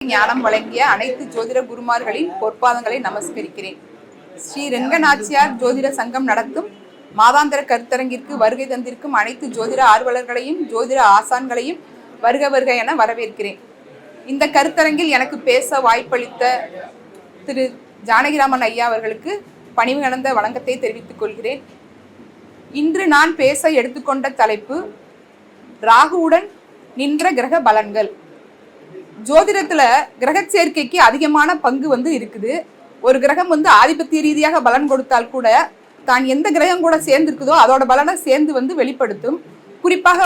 ஞானம் வழங்கிய அனைத்து ஜோதிட குருமார்களின் பொற்பாதங்களை நமஸ்கரிக்கிறேன். ஸ்ரீ ரெங்கநாச்சியார் ஜோதிட சங்கம் நடத்தும் மாதாந்திர கருத்தரங்கிற்கு வருகை தந்திருக்கும் அனைத்து ஜோதிட ஆர்வலர்களையும் ஜோதிட ஆசான்களையும் வருக வருக என வரவேற்கிறேன். இந்த கருத்தரங்கில் எனக்கு பேச வாய்ப்பளித்த திரு ஜானகிராமன் ஐயா அவர்களுக்கு பணிவு கலந்த வணக்கத்தை தெரிவித்துக் கொள்கிறேன். இன்று நான் பேச எடுத்துக்கொண்ட தலைப்பு ராகுவுடன் நின்ற கிரக பலன்கள். ஜோதிடத்துல கிரக சேர்க்கைக்கு அதிகமான பங்கு இருக்குது. ஒரு கிரகம் ஆதிபத்திய ரீதியாக பலன் கொடுத்தால் கூட தான் எந்த கிரகம் கூட சேர்ந்துருக்குதோ அதோட பலனை சேர்ந்து வெளிப்படுத்தும். குறிப்பாக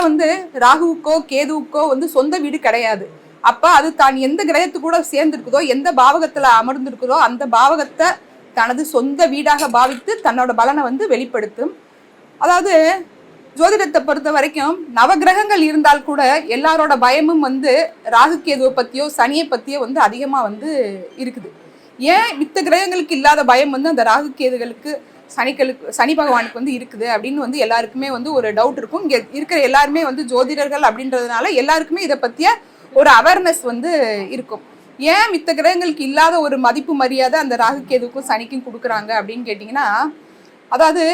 ராகுவுக்கோ கேதுவுக்கோ சொந்த வீடு கிடையாது. அப்ப அது தான் எந்த கிரகத்து கூட சேர்ந்துருக்குதோ, எந்த பாவகத்துல அமர்ந்திருக்குதோ அந்த பாவகத்தை தனது சொந்த வீடாக பாவித்து தன்னோட பலனை வெளிப்படுத்தும். அதாவது ஜோதிடத்தை பொறுத்த வரைக்கும் நவகிரகங்கள் இருந்தால் கூட எல்லாரோட பயமும் ராகு கேதுவை பத்தியோ சனியை பத்தியோ அதிகமா இருக்குது. ஏன் மித்த கிரகங்களுக்கு இல்லாத பயம் அந்த ராகு கேதுகளுக்கு சனி பகவானுக்கு இருக்குது அப்படின்னு எல்லாருக்குமே ஒரு டவுட் இருக்கும். இங்க இருக்கிற எல்லாருமே ஜோதிடர்கள் அப்படின்றதுனால எல்லாருக்குமே இதை பத்திய ஒரு அவேர்னஸ் இருக்கும். ஏன் மித்த கிரகங்களுக்கு இல்லாத ஒரு மதிப்பு மரியாதை அந்த ராகு கேதுவுக்கும் சனிக்கும் கொடுக்குறாங்க அப்படின்னு கேட்டிங்கன்னா, அதாவது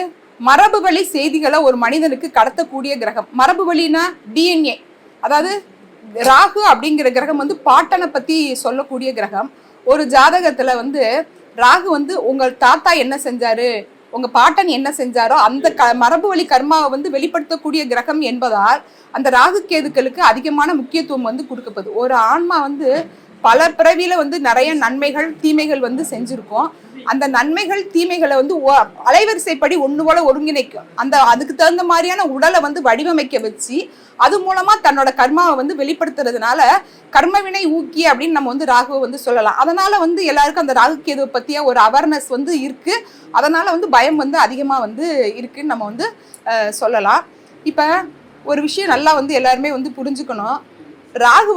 மரபு வழி செய்திகளை ஒரு மனிதனுக்கு கடத்தக்கூடிய கிரகம். மரபு வழினா டிஎன்ஏ. அதாவது ராகு அப்படிங்கிற கிரகம் பாட்டனை பத்தி சொல்லக்கூடிய கிரகம். ஒரு ஜாதகத்துல ராகு உங்கள் தாத்தா என்ன செஞ்சாரு, உங்க பாட்டன் என்ன செஞ்சாரோ அந்த மரபு வழி கர்மாவை வெளிப்படுத்தக்கூடிய கிரகம் என்பதால் அந்த ராகு கேதுக்களுக்கு அதிகமான முக்கியத்துவம் கொடுக்கப்படுது. ஒரு ஆன்மா பல பிறவியில நிறைய நன்மைகள் தீமைகள் செஞ்சிருக்கோம். அந்த நன்மைகள் தீமைகளை அலைவரிசைப்படி ஒண்ணு போல ஒருங்கிணைக்கும். அதுக்கு தகுந்த மாதிரியான உடலை வடிவமைக்க வச்சு அது மூலமா தன்னோட கர்மாவை வெளிப்படுத்துறதுனால கர்மவினை ஊக்கி அப்படின்னு நம்ம ராகுவை சொல்லலாம். அதனால எல்லாருக்கும் அந்த ராகு கேதுவை பத்திய ஒரு அவேர்னஸ் இருக்கு. அதனால பயம் அதிகமா இருக்குன்னு நம்ம சொல்லலாம். இப்ப ஒரு விஷயம் நல்லா எல்லாருமே புரிஞ்சுக்கணும். ராகு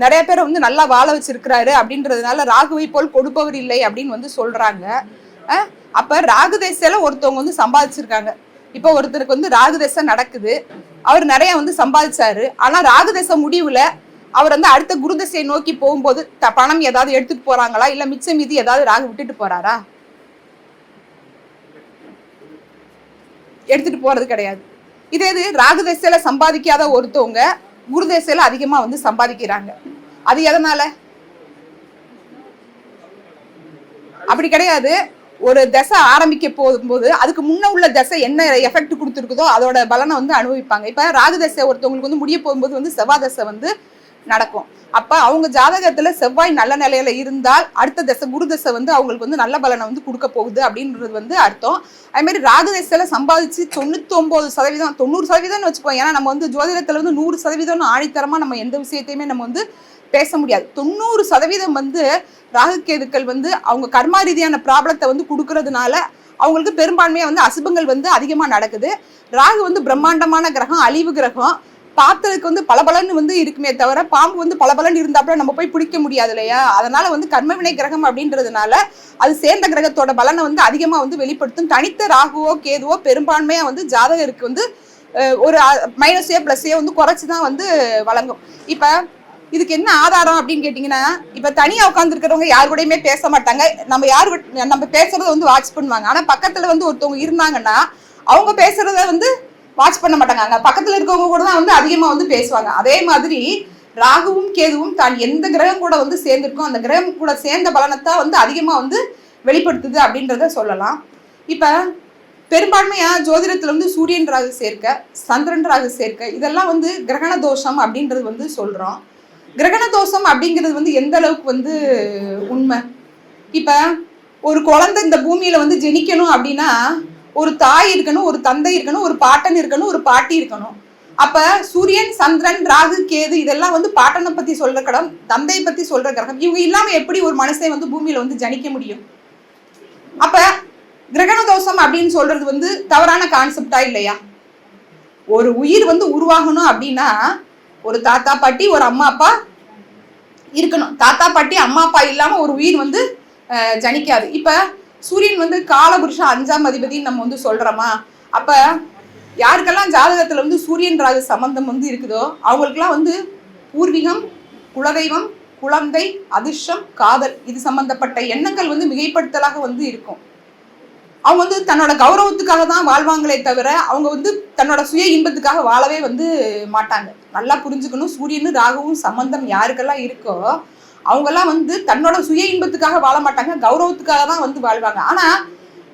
நிறைய பேரை நல்லா வாழ வச்சிருக்கிறாரு அப்படின்றதுனால ராகுவை போல் கொடுப்பவர் இல்லை அப்படின்னு சொல்றாங்க. அப்ப ராகு தேசையில ஒருத்தவங்க சம்பாதிச்சிருக்காங்க. இப்ப ஒருத்தருக்கு ராகு தேசம் நடக்குது. அவர் நிறைய சம்பாதிச்சாரு. ஆனா ராகு தேசம் முடிவுல அவர் அடுத்த குரு திசையை நோக்கி போகும்போது பணம் ஏதாவது எடுத்துட்டு போறாங்களா, இல்ல மிச்சம் மீதி ஏதாவது ராகு விட்டுட்டு போறாரா? எடுத்துட்டு போறது கிடையாது. இதே இது ராகு திசையில சம்பாதிக்காத ஒருத்தவங்க குரு தேசையில அதிகமா சம்பாதிக்கிறாங்க. அது எதனால? அப்படி கிடையாது. ஒரு தசை ஆரம்பிக்க போகும்போது அதுக்கு முன்ன உள்ள தசை என்ன எஃபெக்ட் கொடுத்துருக்குதோ அதோட பலனை அனுபவிப்பாங்க. இப்ப ராகு தசை ஒருத்தவங்களுக்கு முடிய போகும்போது செவ்வாய் தசை நடக்கும். அப்ப அவங்க ஜாதகத்துல செவ்வாய் நல்ல நிலையில இருந்தால் அடுத்த தசை குரு தசை அவங்களுக்கு நல்ல பலனை கொடுக்க போகுது அப்படின்றது அர்த்தம். அதே மாதிரி ராகு தசையில சம்பாதிச்சு 99%, 90% வச்சுப்போம். ஏன்னா நம்ம ஜோதிடத்துல 100% ஆணித்தரமா நம்ம எந்த விஷயத்தையுமே நம்ம பேச முடியாது. 90% ராகு கேதுக்கள் அவங்க கர்மா ரீதியான ப்ராப்ளத்தை கொடுக்கறதுனால அவங்களுக்கு பெரும்பான்மையா அசுபங்கள் அதிகமா நடக்குது. ராகு பிரம்மாண்டமான கிரகம், அழிவு கிரகம். பார்த்ததுக்கு பலபலன்னு இருக்குமே தவிர பாம்பு பலபலன் இருந்தாப்புல நம்ம போய் பிடிக்க முடியாது இல்லையா? அதனால கர்மவினை கிரகம் அப்படின்றதுனால அது சேர்ந்த கிரகத்தோட பலனை அதிகமா வெளிப்படுத்தும். தனித்த ராகுவோ கேதுவோ பெரும்பான்மையா ஜாதகருக்கு ஒரு மைனஸையோ பிளஸையோ குறைச்சுதான் வழங்கும். இப்ப இதுக்கு என்ன ஆதாரம் அப்படின்னு கேட்டீங்கன்னா, இப்ப தனியா உட்கார்ந்து இருக்கிறவங்க யாரு கூடயுமே பேச மாட்டாங்க. நம்ம பேசுறத வாட்ச் பண்ணுவாங்க. ஆனா பக்கத்துல ஒருத்தவங்க இருந்தாங்கன்னா அவங்க பேசுறத வாட்ச் பண்ண மாட்டாங்க. அங்க பக்கத்துல இருக்கவங்க கூட தான் அதிகமா பேசுவாங்க. அதே மாதிரி ராகுவும் கேதுவும் தான் எந்த கிரகம் கூட சேர்ந்திருக்கோம் அந்த கிரகம் கூட சேர்ந்த பலனத்தான் அதிகமா வெளிப்படுத்துது அப்படின்றத சொல்லலாம். இப்ப பெரும்பான்மையா ஜோதிடத்துல சூரியன் ராகு சேர்க்க, சந்திரன் ராகு சேர்க்க, இதெல்லாம் கிரகண தோஷம் அப்படின்றது சொல்றோம். கிரகண தோஷம் அப்படிங்கிறது எந்த அளவுக்கு உண்மை? இப்ப ஒரு குழந்தை இந்த பூமியில ஜெனிக்கணும் அப்படின்னா ஒரு தாய் இருக்கணும், ஒரு தந்தை இருக்கணும், ஒரு பாட்டன் இருக்கணும், ஒரு பாட்டி இருக்கணும். அப்ப சூரியன், சந்திரன், ராகு, கேது இதெல்லாம் பாட்டனை பத்தி சொல்ற கிரகம், தந்தையை பத்தி சொல்ற கிரகம். இவங்க இல்லாம எப்படி ஒரு மனுஷன் பூமியில ஜனிக்க முடியும்? அப்ப கிரகண தோஷம் அப்படின்னு சொல்றது தவறான கான்செப்டா இல்லையா? ஒரு உயிர் உருவாகணும் அப்படின்னா ஒரு தாத்தா பாட்டி, ஒரு அம்மா அப்பா இருக்கணும். தாத்தா பாட்டி அம்மா அப்பா இல்லாம ஒரு உயிர் ஜனிக்காது. இப்ப சூரியன் காலபுருஷன் 5ஆம் அதிபதினு நம்ம சொல்றோமா? அப்ப யாருக்கெல்லாம் ஜாதகத்துல சூரியன் ராகு சம்பந்தம் இருக்குதோ அவங்களுக்கெல்லாம் பூர்வீகம், குலதெய்வம், குழந்தை, அதிர்ஷ்டம், காதல் இது சம்பந்தப்பட்ட எண்ணங்கள் வந்து மிகைப்படுத்தலாக வந்து இருக்கும். அவங்க வந்து தன்னோட கௌரவத்துக்காக தான் வாழ்வாங்களே தவிர அவங்க வந்து தன்னோட சுய இன்பத்துக்காக வாழவே வந்து மாட்டாங்க. நல்லா புரிஞ்சுக்கணும். சூரியனும் ராகுவும் சம்பந்தம் யாருக்கெல்லாம் இருக்கோ அவங்கெல்லாம் வந்து தன்னோட சுய இன்பத்துக்காக வாழ மாட்டாங்க, கௌரவத்துக்காக தான் வந்து வாழ்வாங்க. ஆனா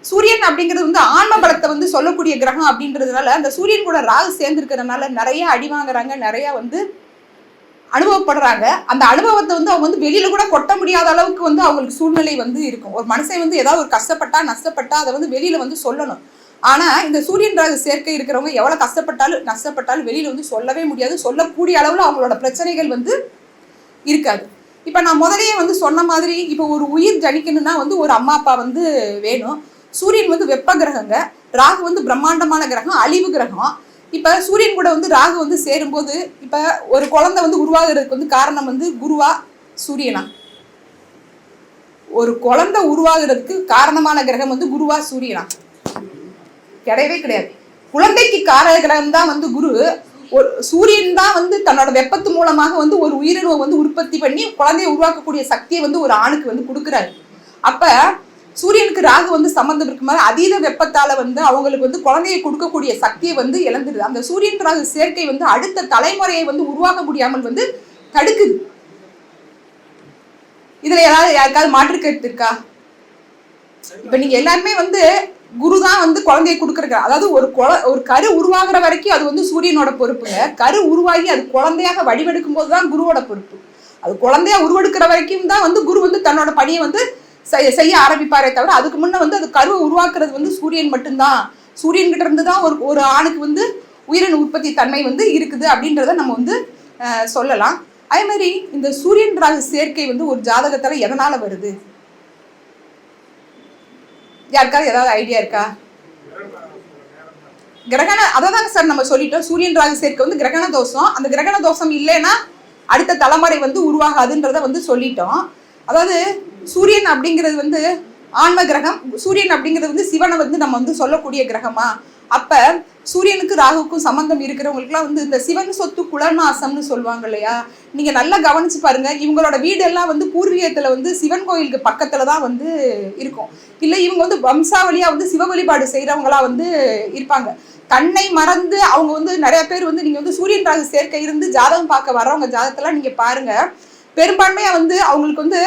சூரியன் அப்படிங்கிறது வந்து ஆன்ம பலத்தை வந்து சொல்லக்கூடிய கிரகம் அப்படின்றதுனால அந்த சூரியன் கூட ராகு சேர்ந்துருக்கிறதுனால நிறைய அடி வாங்குறாங்க, நிறைய வந்து அனுபவப்படுறாங்க. அந்த அனுபவத்தை வந்து அவங்க வந்து வெளியில கூட கொட்ட முடியாத அளவுக்கு வந்து அவங்களுக்கு சூழ்நிலை வந்து இருக்கும். ஒரு மனுஷன் வந்து ஏதாவது ஒரு கஷ்டப்பட்டா நஷ்டப்பட்டா அதை வந்து வெளியில வந்து சொல்லணும். ஆனா இந்த சூரியன் ராகு சேர்க்கை இருக்கிறவங்க எவ்வளவு நஷ்டப்பட்டாலும் வெளியில வந்து சொல்லவே முடியாது. சொல்லக்கூடிய அளவுல அவங்களோட பிரச்சனைகள் வந்து இருக்காது. இப்ப நான் முதலையே வந்து சொன்ன மாதிரி இப்ப ஒரு உயிர் ஜனிக்கணும்னா வந்து ஒரு அம்மா அப்பா வந்து வேணும். சூரியன் வந்து வெப்ப கிரகங்க, ராகு வந்து பிரம்மாண்டமான கிரகம், அழிவு கிரகம். இப்ப சூரியன் கூட வந்து ராகு வந்து சேரும்போது இப்ப ஒரு குழந்தை வந்து உருவாகிறதுக்கு வந்து காரணம் வந்து குருவா சூரியனா? ஒரு குழந்தை உருவாகிறதுக்கு காரணமான கிரகம் வந்து குருவா சூரியனா? கிடையவே கிடையாது. குழந்தைக்கு காரக கிரகம் தான் வந்து குரு. ஒரு சூரியன் தான் வந்து தன்னோட வெப்பத்து மூலமாக வந்து ஒரு உயிரினவை வந்து உற்பத்தி பண்ணி குழந்தையை உருவாக்கக்கூடிய சக்தியை வந்து ஒரு ஆணுக்கு வந்து கொடுக்குறாரு. அப்ப சூரியனுக்கு ராகு வந்து சம்பந்தம் இருக்கும்போது அதீத வெப்பத்தால வந்து அவங்களுக்கு வந்து குழந்தையை கொடுக்கக்கூடிய சக்தியை வந்து இழந்துடுது. அந்த சூரியன் ராகு சேர்க்கை வந்து அடுத்த தலைமுறையை வந்து உருவாக்க முடியாமல் வந்து தடுக்குது. இதுல யாருக்காவது மாற்று கருத்து இருக்கா? இப்ப நீங்க எல்லாருமே வந்து குரு தான் வந்து குழந்தையை கொடுக்குறாங்க. அதாவது ஒரு கரு உருவாகிற வரைக்கும் அது வந்து சூரியனோட பொறுப்புங்க. கரு உருவாகி அது குழந்தையாக வடிவெடுக்கும் போதுதான் குருவோட பொறுப்பு. அது குழந்தையா உருவெடுக்கிற வரைக்கும் தான் வந்து குரு வந்து தன்னோட பணியை வந்து செய்ய ஆரம்பிப்பாரே தவிர அதுக்கு முன்ன வந்து அது கருவை உருவாக்குறது வந்து சூரியன் மட்டும்தான். சூரியன் கிட்ட இருந்து தான் ஒரு ஆணுக்கு வந்து உயிரின உற்பத்தி தன்மை வந்து இருக்குது அப்படின்றத நம்ம வந்து சொல்லலாம். அதே மாதிரி இந்த சூரியன் ராகு சேர்க்கை வந்து ஒரு ஜாதகத்துல எதனால வருது? யாருக்காவது ஏதாவது ஐடியா இருக்கா? கிரகண அததாங்க சார் நம்ம சொல்லிட்டோம். சூரியன் ராகு சேர்க்கை வந்து கிரகண தோஷம். அந்த கிரகண தோஷம் இல்லைன்னா அடுத்த தலைமுறை வந்து உருவாகாதுன்றத வந்து சொல்லிட்டோம். அதாவது சூரியன் அப்படிங்கிறது வந்து ஆன்ம கிரகம். சூரியன் அப்படிங்கிறது வந்து சிவனை வந்து நம்ம வந்து சொல்லக்கூடிய கிரகமா? அப்ப சூரியனுக்கு ராகுக்கும் சம்பந்தம் இருக்கிறவங்களுக்குலாம் வந்து இந்த சிவன் சொத்து குலநாசம்னு சொல்லுவாங்க இல்லையா? நீங்க நல்லா கவனிச்சு பாருங்க. இவங்களோட வீடு எல்லாம் வந்து பூர்வீகத்துல வந்து சிவன் கோயிலுக்கு பக்கத்துலதான் வந்து இருக்கும். இல்ல இவங்க வந்து வம்சாவளியா வந்து சிவ வழிபாடு செய்யறவங்களா வந்து இருப்பாங்க. தன்னை மறந்து அவங்க வந்து நிறைய பேர் வந்து நீங்க வந்து சூரியன் ராகு சேர்க்கை இருந்து ஜாதகம் பார்க்க வர்றவங்க ஜாதகத்தெல்லாம் நீங்க பாருங்க. பெரும்பான்மையா வந்து அவங்களுக்கு வந்து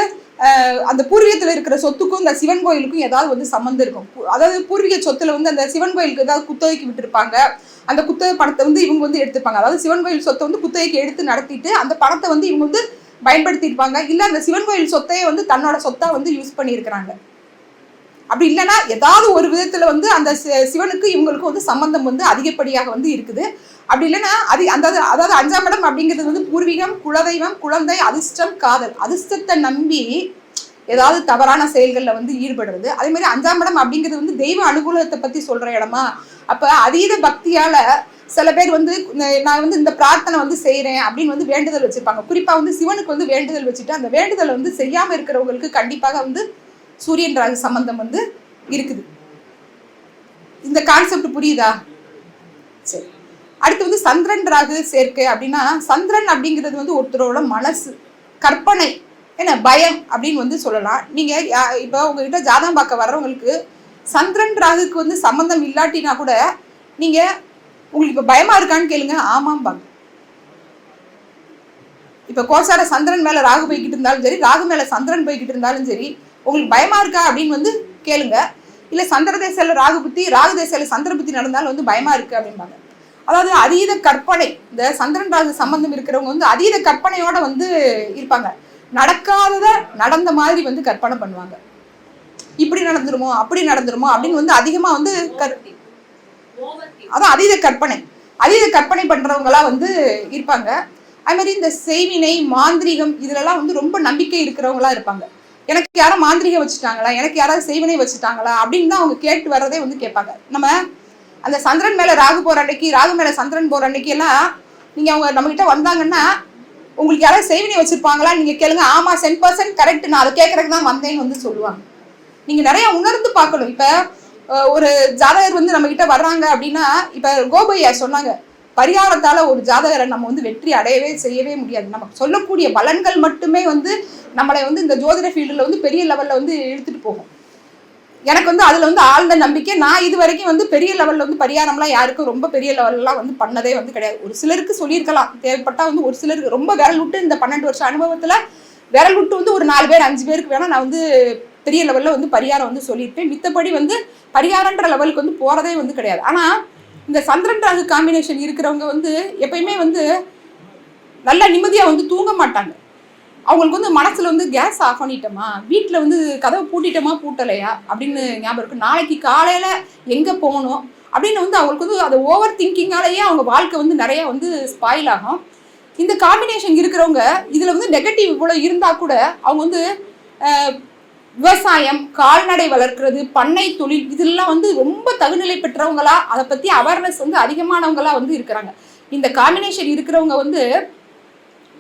அந்த பூர்வீகத்துல இருக்கிற சொத்துக்கும் இந்த சிவன் கோயிலுக்கும் ஏதாவது வந்து சம்மந்தம் இருக்கும். அதாவது பூர்வீக சொத்துல வந்து அந்த சிவன் கோயிலுக்கு ஏதாவது குத்தகைக்கு விட்டுருப்பாங்க. அந்த குத்தகை பணத்தை வந்து இவங்க வந்து எடுத்துப்பாங்க. அதாவது சிவன் கோயில் சொத்தை வந்து குத்தகைக்கு எடுத்து நடத்திட்டு அந்த பணத்தை வந்து இவங்க வந்து பயன்படுத்தியிருப்பாங்க. இல்ல அந்த சிவன் கோயில் சொத்தையே வந்து தன்னோட சொத்தா வந்து யூஸ் பண்ணியிருக்கிறாங்க. அப்படி இல்லைன்னா ஏதாவது ஒரு விதத்துல வந்து அந்த சிவனுக்கு இவங்களுக்கும் வந்து சம்பந்தம் வந்து அதிகப்படியாக வந்து இருக்குது. அப்படி இல்லைன்னா அதாவது 5ஆம் இடம் அப்படிங்கிறது வந்து பூர்வீகம், குலதெய்வம், குழந்தை, அதிர்ஷ்டம், காதல். அதிர்ஷ்டத்தை நம்பி ஏதாவது தவறான செயல்கள்ல வந்து ஈடுபடுறது. அதே மாதிரி 5ஆம் இடம் அப்படிங்கிறது வந்து தெய்வ அனுகூலத்தை பத்தி சொல்ற இடமா? அப்ப அதீத பக்தியால சில பேர் வந்து நான் வந்து இந்த பிரார்த்தனை வந்து செய்யறேன் அப்படின்னு வந்து வேண்டுதல் வச்சிருப்பாங்க. குறிப்பா வந்து சிவனுக்கு வந்து வேண்டுதல் வச்சுட்டு அந்த வேண்டுதலை வந்து செய்யாம இருக்கிறவங்களுக்கு கண்டிப்பாக வந்து சூரியன் ராகு சம்பந்தம் வந்து இருக்குது. இந்த கான்செப்ட் புரியுதா? சரி. அடுத்து வந்து சந்திரன் ராகு சேர்க்கை அப்படின்னா சந்திரன் அப்படிங்கிறது வந்து ஒருத்தரோட மனசு, கற்பனை, என்ன பயம் அப்படின்னு வந்து சொல்லலாம். நீங்க இப்போ உங்ககிட்ட ஜாதகம் பார்க்க வர்றவங்களுக்கு சந்திரன் ராகுக்கு வந்து சம்பந்தம் இல்லாட்டினா கூட நீங்க உங்களுக்கு இப்ப பயமா இருக்கான்னு கேளுங்க. ஆமாம் பாங்க. இப்ப கோசார சந்திரன் மேல ராகு போய்கிட்டு இருந்தாலும் சரி, ராகு மேல சந்திரன் போய்கிட்டு இருந்தாலும் சரி, உங்களுக்கு பயமா இருக்கா அப்படின்னு வந்து கேளுங்க. இல்ல சந்திர தேசல ராகு புத்தி, ராகு தேசல சந்திர புத்தி நடந்தாலும் வந்து பயமா இருக்கு அப்படின்பாங்க. அதாவது அதீத கற்பனை. இந்த சந்திரன் ராகு சம்பந்தம் இருக்கிறவங்க வந்து அதீத கற்பனையோட வந்து இருப்பாங்க. நடக்காதத நடந்த மாதிரி வந்து கற்பனை பண்ணுவாங்க. இப்படி நடந்துருமோ அப்படி நடந்துருமோ அப்படின்னு வந்து அதிகமா வந்து அதான் அதீத கற்பனை பண்றவங்களா வந்து இருப்பாங்க. அது மாதிரி இந்த செய்வினை, மாந்திரிகம் இதுலலாம் வந்து ரொம்ப நம்பிக்கை இருக்கிறவங்களா இருப்பாங்க. எனக்கு யாரும் மாந்திரிகம் வச்சுட்டாங்களா, எனக்கு யாராவது செய்வினை வச்சுட்டாங்களா அப்படின்னு தான் அவங்க கேட்டு வர்றதே வந்து கேட்பாங்க. நம்ம அந்த சந்திரன் மேல ராகு போற அன்னைக்கு, ராகு மேல சந்திரன் போற அன்னைக்கு எல்லாம் நீங்க அவங்க நம்ம கிட்ட வந்தாங்கன்னா உங்களுக்கு யாராவது செய்வினை வச்சிருப்பாங்களா நீங்க கேளுங்க. ஆமா 10% கரெக்ட், நான் அதை கேட்கறதுக்கு தான் வந்தேன்னு வந்து சொல்லுவாங்க. நீங்க நிறைய உணர்ந்து பார்க்கணும். இப்ப ஒரு ஜாதகர் வந்து நம்ம கிட்ட வர்றாங்க அப்படின்னா, இப்ப கோபையா சொன்னாங்க பரிகாரத்தால ஒரு ஜாதகரை நம்ம வந்து வெற்றி அடையவே செய்யவே முடியாது. நமக்கு சொல்லக்கூடிய பலன்கள் மட்டுமே வந்து நம்மளை வந்து இந்த ஜோதிட ஃபீல்டில் வந்து பெரிய லெவலில் வந்து இழுத்துட்டு போகும். எனக்கு வந்து அதில் வந்து ஆழ்ந்த நம்பிக்கை. நான் இது வரைக்கும் வந்து பெரிய லெவலில் வந்து பரிகாரம்லாம் யாருக்கும் ரொம்ப பெரிய லெவல்லாம் வந்து பண்ணதே வந்து கிடையாது. ஒரு சிலருக்கு சொல்லியிருக்கலாம், தேவைப்பட்டால் வந்து ஒரு சிலருக்கு ரொம்ப விரல் விட்டு இந்த 12 வருஷம் அனுபவத்தில் விரல் விட்டு வந்து ஒரு 4 பேர் 5 பேருக்கு வேணால் நான் வந்து பெரிய லெவலில் வந்து பரிகாரம் வந்து சொல்லியிருப்பேன். மித்தபடி வந்து பரிகாரன்ற லெவலுக்கு வந்து போகிறதே வந்து கிடையாது. ஆனால் இந்த சந்திரன் ராகு காம்பினேஷன் இருக்கிறவங்க வந்து எப்பயுமே வந்து நல்லா நிம்மதியாக வந்து தூங்க மாட்டாங்க. அவங்களுக்கு வந்து மனசில் வந்து கேஸ் ஆஃப் பண்ணிட்டோமா, வீட்டில் வந்து கதவை பூட்டிட்டோமா பூட்டலையா அப்படின்னு ஞாபகம் இருக்கும். நாளைக்கு காலையில் எங்கே போகணும் அப்படின்னு வந்து அவங்களுக்கு வந்து அது ஓவர் திங்கிங்காலேயே அவங்க வாழ்க்கை வந்து நிறையா வந்து ஸ்பாயில் ஆகும். இந்த காம்பினேஷன் இருக்கிறவங்க இதில் வந்து நெகட்டிவ் இவ்வளோ இருந்தால் கூட அவங்க வந்து விவசாயம், கால்நடை வளர்க்குறது, பண்ணை தொழில் இதெல்லாம் வந்து ரொம்ப தகுநிலை பெற்றவங்களா, அதை பற்றி அவேர்னஸ் வந்து அதிகமானவங்களா வந்து இருக்கிறாங்க. இந்த காம்பினேஷன் இருக்கிறவங்க வந்து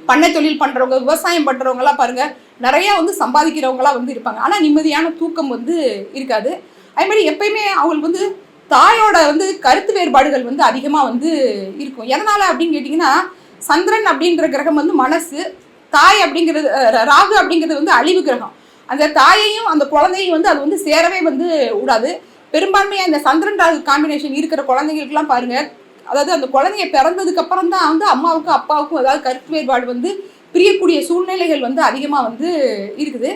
பண்ணை தொழில் பண்ணுறவங்க, விவசாயம் பண்ணுறவங்களாம் பாருங்கள் நிறையா வந்து சம்பாதிக்கிறவங்களா வந்து இருப்பாங்க. ஆனால் நிம்மதியான தூக்கம் வந்து இருக்காது. அதேமாதிரி எப்பயுமே அவங்களுக்கு வந்து தாயோட வந்து கருத்து வேறுபாடுகள் வந்து அதிகமாக வந்து இருக்கும். எதனால் அப்படின்னு கேட்டிங்கன்னா, சந்திரன் அப்படின்ற கிரகம் வந்து மனசு, தாய் அப்படிங்கிறது ராகு அப்படிங்கிறது வந்து அழிவு கிரகம். அந்த தாயையும் அந்த குழந்தையும் வந்து அது வந்து சேரவே வந்து விடாது. பெரும்பான்மையாக இந்த சந்திரன் ராகு காம்பினேஷன் இருக்கிற குழந்தைங்களுக்குலாம் பாருங்கள், அதாவது அந்த குழந்தைய பிறந்ததுக்கு அப்புறம் தான் வந்து அம்மாவுக்கும் அப்பாவுக்கும் அதாவது கருத்து வேறுபாடு வந்து பிரியக்கூடிய சூழ்நிலைகள் வந்து அதிகமாக வந்து இருக்குது.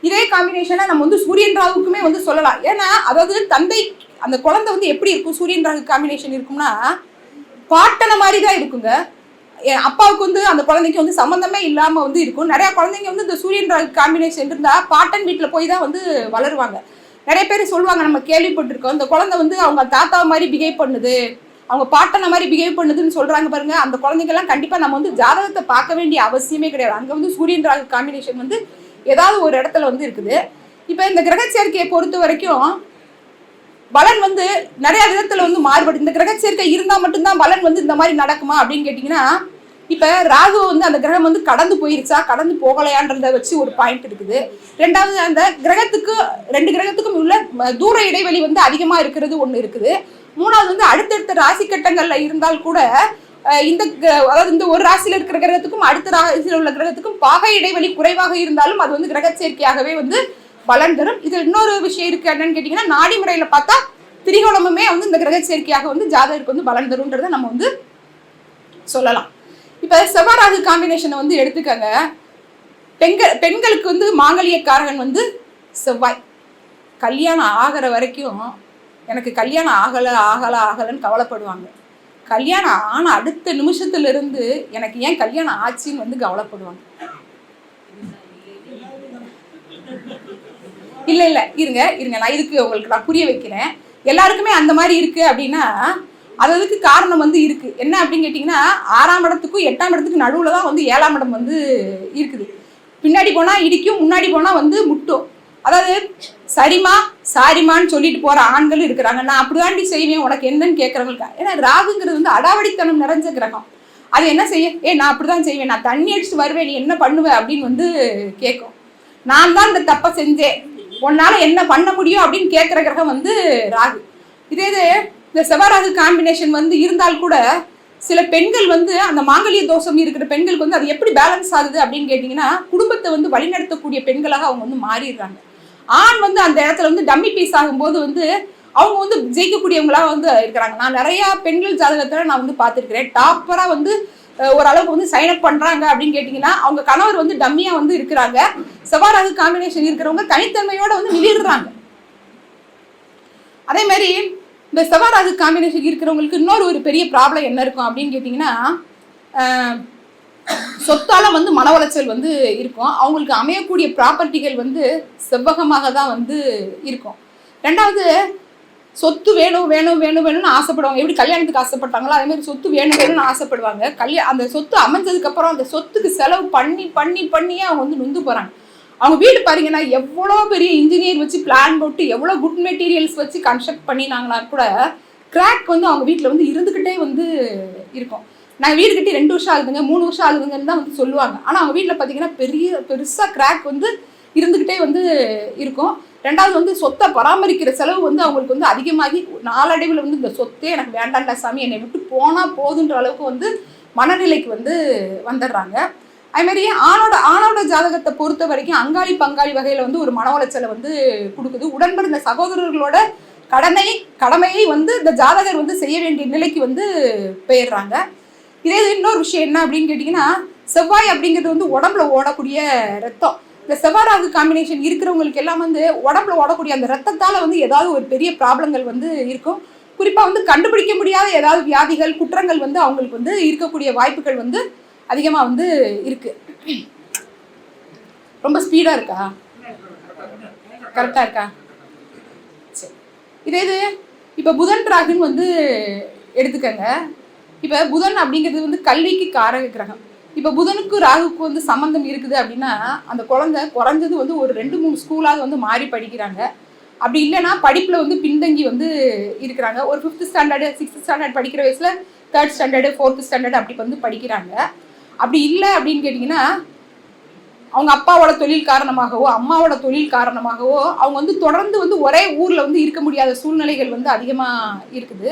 இதே காம்பினேஷனாக நம்ம வந்து சூரியன் ராகுக்குமே வந்து சொல்லலாம். ஏன்னா அதாவது தந்தை அந்த குழந்தை வந்து எப்படி இருக்கும், சூரியன் ராகு காம்பினேஷன் இருக்கும்னா பாட்டனை மாதிரி தான் இருக்குங்க. அப்பாவுக்கு வந்து அந்த குழந்தைக்கு வந்து சம்மந்தமே இல்லாமல் வந்து இருக்கும். நிறையா குழந்தைங்க வந்து இந்த சூரியன் ராகு காம்பினேஷன் இருந்தால் பாட்டன் வீட்டில் போய் தான் வந்து வளருவாங்க. நிறைய பேர் சொல்லுவாங்க, நம்ம கேள்விப்பட்டிருக்கோம், இந்த குழந்தை வந்து அவங்க தாத்தா மாதிரி பிஹேவ் பண்ணுது, அவங்க பாட்டனை மாதிரி பிஹேவ் பண்ணுதுன்னு சொல்கிறாங்க பாருங்க. அந்த குழந்தைங்கெல்லாம் கண்டிப்பாக நம்ம வந்து ஜாதகத்தை பார்க்க வேண்டிய அவசியமே கிடையாது. அங்கே வந்து சூரியன் ராகு காம்பினேஷன் வந்து ஏதாவது ஒரு இடத்துல வந்து இருக்குது. இப்போ இந்த கிரக சேர்க்கையை பொறுத்த வரைக்கும் பலன் வந்து நிறைய விதத்தில் வந்து மாறுபடும். இந்த கிரக சேர்க்கை இருந்தால் மட்டும்தான் பலன் வந்து இந்த மாதிரி நடக்குமா அப்படின்னு கேட்டிங்கன்னா, இப்போ ராகு வந்து அந்த கிரகம் வந்து கடந்து போயிருச்சா கடந்து போகலையான்றதை வச்சு ஒரு பாயிண்ட் இருக்குது. ரெண்டாவது, அந்த கிரகத்துக்கு 2 கிரகத்துக்கும் உள்ள தூர இடைவெளி வந்து அதிகமாக இருக்கிறது ஒன்று இருக்குது. மூணாவது வந்து அடுத்தடுத்த ராசி கட்டங்களில் இருந்தால் கூட இந்த அதாவது இந்த ஒரு ராசியில் இருக்கிற கிரகத்துக்கும் அடுத்த ராசியில் உள்ள கிரகத்துக்கும் பாகை இடைவெளி குறைவாக இருந்தாலும் அது வந்து கிரக சேர்க்கையாகவே வந்து பலன் தரும். இது இன்னொரு விஷயம் இருக்கு என்னன்னு கேட்டிங்கன்னா, நாடி முறையில் பார்த்தா திரிகோணமுமே வந்து இந்த கிரக சேர்க்கையாக வந்து ஜாதகருக்கு வந்து பலன் தரும்ன்றதை நம்ம வந்து சொல்லலாம். இப்போ செவ்வாய் ராகு காம்பினேஷனை வந்து எடுத்துக்கங்க. பெண்களுக்கு வந்து மாங்கல்யக்காரகன் வந்து செவ்வாய். கல்யாணம் ஆகிற வரைக்கும் எனக்கு கல்யாணம் ஆகலைன்னு கவலைப்படுவாங்க. கல்யாணம் ஆன அடுத்த நிமிஷத்துலேருந்து எனக்கு ஏன் கல்யாணம் ஆச்சுன்னு வந்து கவலைப்படுவாங்க. இல்லை இருங்க நான் இதுக்கு உங்களுக்கு நான் புரிய வைக்கிறேன். எல்லாருக்குமே அந்த மாதிரி இருக்குது அப்படின்னா அதுக்கு காரணம் வந்து இருக்குது. என்ன அப்படின்னு கேட்டிங்கன்னா, 6ஆம் இடத்துக்கும் 8ஆம் இடத்துக்கு நடுவில் தான் வந்து 7ஆம் இடம் வந்து இருக்குது. பின்னாடி போனால் இடிக்கும், முன்னாடி போனால் வந்து முட்டும். அதாவது சரிமா சாரிமான்னு சொல்லிட்டு போகிற ஆண்களும் இருக்கிறாங்க. நான் அப்படிதாண்டி செய்வேன் உனக்கு என்னன்னு கேட்குறவங்களுக்கு. ஏன்னா ராகுங்கிறது வந்து அடாவடித்தனம் நிறைஞ்ச கிரகம். அது என்ன செய்ய, நான் அப்படி தான் செய்வேன், நான் தண்ணி அடிச்சுட்டு வருவேன், நீ என்ன பண்ணுவேன் அப்படின்னு வந்து கேட்கும். நான் தான் இந்த தப்பை செஞ்சேன், உன்னால் என்ன பண்ண முடியும் அப்படின்னு கேட்குற கிரகம் வந்து ராகு. இதே இந்த செவ்வாய் காம்பினேஷன் வந்து இருந்தால் கூட சில பெண்கள் வந்து அந்த மாங்கல்ய தோஷம் இருக்கிற பெண்களுக்கு வந்து அது எப்படி பேலன்ஸ் ஆகுது அப்படின்னு கேட்டிங்கன்னா, குடும்பத்தை வந்து வழிநடத்தக்கூடிய பெண்களாக அவங்க வந்து மாறிடுறாங்க. ஆண் வந்து அந்த இடத்துல வந்து டம்மி பீஸ் ஆகும்போது வந்து அவங்க வந்து ஜெயிக்கக்கூடியவங்களாக வந்து இருக்கிறாங்க. நான் நிறையா பெண்கள் ஜாதகத்தில் நான் வந்து பார்த்துருக்கிறேன். டாப்பராக வந்து ஓரளவுக்கு வந்து சைன் அப் பண்ணுறாங்க அப்படின்னு கேட்டிங்கன்னா, அவங்க கணவர் வந்து டம்மியாக வந்து இருக்கிறாங்க. செவ்வாய் காம்பினேஷன் இருக்கிறவங்க தனித்தன்மையோடு வந்து நிலிடுறாங்க. அதே மாதிரி இந்த செவ்வாய் காம்பினேஷன் இருக்கிறவங்களுக்கு இன்னொரு ஒரு பெரிய ப்ராப்ளம் என்ன இருக்கும் அப்படின்னு கேட்டிங்கன்னா, சொத்தால் வந்து மன உளைச்சல் வந்து இருக்கும். அவங்களுக்கு அமையக்கூடிய ப்ராப்பர்ட்டிகள் வந்து செவ்வகமாக தான் வந்து இருக்கும். ரெண்டாவது, சொத்து வேணும்னு ஆசைப்படுவாங்க. எப்படி கல்யாணத்துக்கு ஆசைப்பட்டாங்களோ அதே மாதிரி சொத்து வேணும்னு ஆசைப்படுவாங்க. அந்த சொத்து அமைஞ்சதுக்கப்புறம் அந்த சொத்துக்கு செலவு பண்ணியே அவங்க வந்து நொந்து போகிறாங்க. அவங்க வீடு பாருங்கன்னா எவ்வளோ பெரிய இன்ஜினியர் வச்சு பிளான் போட்டு எவ்வளோ குட் மெட்டீரியல்ஸ் வச்சு கன்ஸ்ட்ரக்ட் பண்ணினாங்கன்னா கூட கிராக் வந்து அவங்க வீட்டில் வந்து இருந்துக்கிட்டே வந்து இருக்கும். நாங்கள் வீடு கட்டி 2 வருஷம் ஆகுதுங்க 3 வருஷம் ஆகுதுங்கன்னு தான் வந்து சொல்லுவாங்க. ஆனால் அவங்க வீட்டில் பார்த்தீங்கன்னா பெருசாக கிராக் வந்து இருந்துக்கிட்டே வந்து இருக்கும். ரெண்டாவது வந்து சொத்தை பராமரிக்கிற செலவு வந்து அவங்களுக்கு வந்து அதிகமாகி நாளடைவில் வந்து இந்த சொத்தே எனக்கு வேண்டாண்டா சாமி, என்னை விட்டு போனால் போதுன்ற அளவுக்கு வந்து மனநிலைக்கு வந்து வந்துடுறாங்க. அதுமாதிரி ஆணோட ஜாதகத்தை பொறுத்த வரைக்கும் அங்காளி பங்காளி வகையில் வந்து ஒரு மன உளைச்சலை வந்து கொடுக்குது. உடன்பிறந்த சகோதரர்களோட கடமையை வந்து இந்த ஜாதகர் வந்து செய்ய வேண்டிய நிலைக்கு வந்து போயிடுறாங்க. இதே இன்னொரு விஷயம் என்ன அப்படின்னு கேட்டிங்கன்னா, செவ்வாய் அப்படிங்கிறது வந்து உடம்புல ஓடக்கூடிய ரத்தம். இந்த செவ்வாய் ராகு காம்பினேஷன் இருக்கிறவங்களுக்கு எல்லாம் வந்து உடம்புல ஓடக்கூடிய அந்த ரத்தத்தால் வந்து ஏதாவது ஒரு பெரிய ப்ராப்ளங்கள் வந்து இருக்கும். குறிப்பாக வந்து கண்டுபிடிக்க முடியாத ஏதாவது வியாதிகள் குற்றங்கள் வந்து அவங்களுக்கு வந்து இருக்கக்கூடிய வாய்ப்புகள் வந்து அதிகமாக வந்து இருக்கு. ரொம்ப ஸ்பீடாக இருக்கா? கரெக்டாக இருக்கா? சரி. இதே இது இப்போ புதன் ராகுன்னு வந்து எடுத்துக்கங்க. இப்போ புதன் அப்படிங்கிறது வந்து கல்விக்கு காரக கிரகம். இப்போ புதனுக்கு ராகுக்கு வந்து சம்மந்தம் இருக்குது அப்படின்னா அந்த குழந்தை குறைஞ்சது வந்து ஒரு 2-3 ஸ்கூலாவது வந்து மாறி படிக்கிறாங்க. அப்படி இல்லைன்னா படிப்பில் வந்து பின்தங்கி வந்து இருக்கிறாங்க. ஒரு 5th ஸ்டாண்டர்டு 6th ஸ்டாண்டர்ட் படிக்கிற வயசில் 3rd ஸ்டாண்டர்டு 4th ஸ்டாண்டர்டு அப்படி வந்து படிக்கிறாங்க. அப்படி இல்லை அப்படின்னு கேட்டிங்கன்னா அவங்க அப்பாவோட தொழில் காரணமாகவோ அம்மாவோட தொழில் காரணமாகவோ அவங்க வந்து தொடர்ந்து வந்து ஒரே ஊரில் வந்து இருக்க முடியாத சூழ்நிலைகள் வந்து அதிகமாக இருக்குது.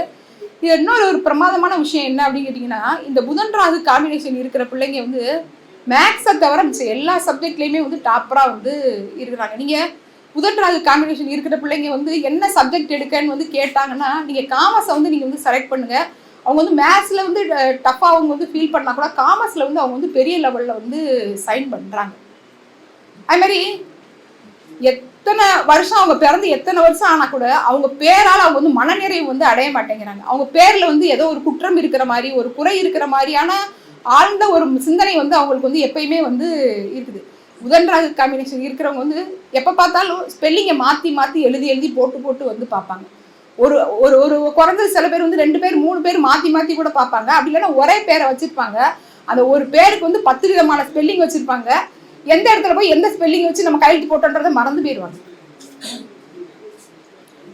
இது இன்னொரு ஒரு பிரமாதமான விஷயம் என்ன அப்படின்னு கேட்டிங்கன்னா, இந்த புதன் ராகு காம்பினேஷன் இருக்கிற பிள்ளைங்க வந்து மேக்ஸை தவிர எல்லா சப்ஜெக்ட்லேயுமே வந்து டாப்பராக வந்து இருக்கிறாங்க. நீங்கள் புதன் ராகு காம்பினேஷன் இருக்கிற பிள்ளைங்க வந்து என்ன சப்ஜெக்ட் எடுக்கன்னு வந்து கேட்டாங்கன்னா நீங்கள் காமர்ஸை வந்து நீங்கள் வந்து செலக்ட் பண்ணுங்கள். அவங்க வந்து மேத்ஸில் வந்து டஃப்பாக அவங்க வந்து ஃபீல் பண்ணால் கூட காமர்ஸில் வந்து அவங்க வந்து பெரிய லெவலில் வந்து சைன் பண்ணுறாங்க. அதுமாதிரி எத்தனை வருஷம் அவங்க பிறந்து எத்தனை வருஷம் ஆனால் கூட அவங்க பேரால் அவங்க வந்து மனநிறைவு வந்து அடைய மாட்டேங்கிறாங்க. அவங்க பேரில் வந்து ஏதோ ஒரு குற்றம் இருக்கிற மாதிரி ஒரு குறை இருக்கிற மாதிரியான ஆழ்ந்த ஒரு சிந்தனை வந்து அவங்களுக்கு வந்து எப்பயுமே வந்து இருக்குது. புதன் ராகு காம்பினேஷன் இருக்கிறவங்க வந்து எப்போ பார்த்தாலும் ஸ்பெல்லிங்கை மாற்றி எழுதி போட்டு வந்து பார்ப்பாங்க. ஒரு ஒரு ஒரு குறைஞ்சது சில பேர் வந்து 2 பேர் 3 பேர் மாற்றி கூட பார்ப்பாங்க. அப்படி இல்லைன்னா ஒரே பேரை வச்சுருப்பாங்க. அந்த ஒரு பேருக்கு வந்து 10 விதமான ஸ்பெல்லிங் வச்சுருப்பாங்க. எந்த இடத்துல போய் எந்த ஸ்பெல்லிங் வச்சு நம்ம கையெழுத்து போட்டோன்றதை மறந்து போயிடுவாங்க.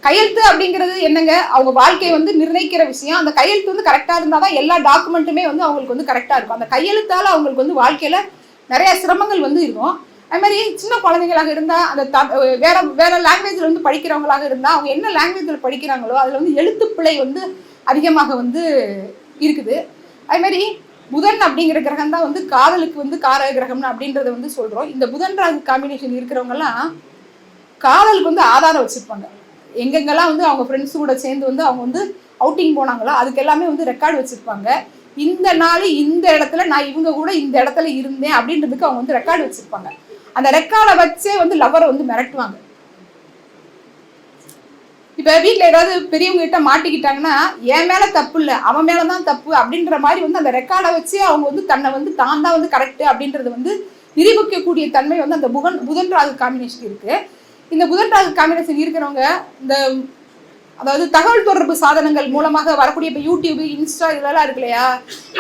கையெழுத்து அப்படிங்கிறது என்னங்க, அவங்க வாழ்க்கையை வந்து நிர்ணயிக்கிற விஷயம். அந்த கையெழுத்து வந்து கரெக்டாக இருந்தால் தான் எல்லா டாக்குமெண்ட்டுமே வந்து அவங்களுக்கு வந்து கரெக்டாக இருக்கும். அந்த கையெழுத்தால் அவங்களுக்கு வந்து வாழ்க்கையில் நிறைய சிரமங்கள் வந்து இருக்கும். அது மாதிரி சின்ன குழந்தைங்களாக இருந்தால் அந்த வேற லாங்குவேஜில் வந்து படிக்கிறவங்களாக இருந்தால் அவங்க என்ன லாங்குவேஜில் படிக்கிறாங்களோ அதில் வந்து எழுத்துப்பிழை வந்து அதிகமாக வந்து இருக்குது. அது மாதிரி புதன் அப்படிங்கிற கிரகம் தான் வந்து காதலுக்கு வந்து காரக கிரகம்னு அப்படின்றத வந்து சொல்கிறோம். இந்த புதன் ராகு காம்பினேஷன் இருக்கிறவங்கலாம் காதலுக்கு வந்து ஆதாரம் வச்சுருப்பாங்க. எங்கெங்கெல்லாம் வந்து அவங்க ஃப்ரெண்ட்ஸு கூட சேர்ந்து வந்து அவங்க வந்து அவுட்டிங் போனாங்களோ அதுக்கு எல்லாமே வந்து ரெக்கார்டு வச்சுருப்பாங்க. இந்த நாள் இந்த இடத்துல நான் இவங்க கூட இந்த இடத்துல இருந்தேன் அப்படின்றதுக்கு அவங்க வந்து ரெக்கார்டு வச்சுருப்பாங்க. அந்த ரெக்கார்டை வச்சே வந்து லவ்வரை வந்து மிரட்டுவாங்க. இப்போ வீட்டில் ஏதாவது பெரியவங்க கிட்ட மாட்டிக்கிட்டாங்கன்னா என் மேலே தப்பு இல்லை அவன் மேலே தான் தப்பு அப்படின்ற மாதிரி வந்து அந்த ரெக்கார்டை வச்சு அவங்க வந்து தன்னை வந்து தான் தான் வந்து கரெக்டு அப்படின்றது வந்து நிரூபிக்கக்கூடிய தன்மை வந்து அந்த புதன் ராகு காம்பினேஷன் இருக்குது. இந்த புதன் ராகு காம்பினேஷன் இருக்கிறவங்க இந்த அதாவது தகவல் தொடர்பு சாதனங்கள் மூலமாக வரக்கூடிய இப்போ யூடியூப் இன்ஸ்டா இதெல்லாம் இருக்கு இல்லையா,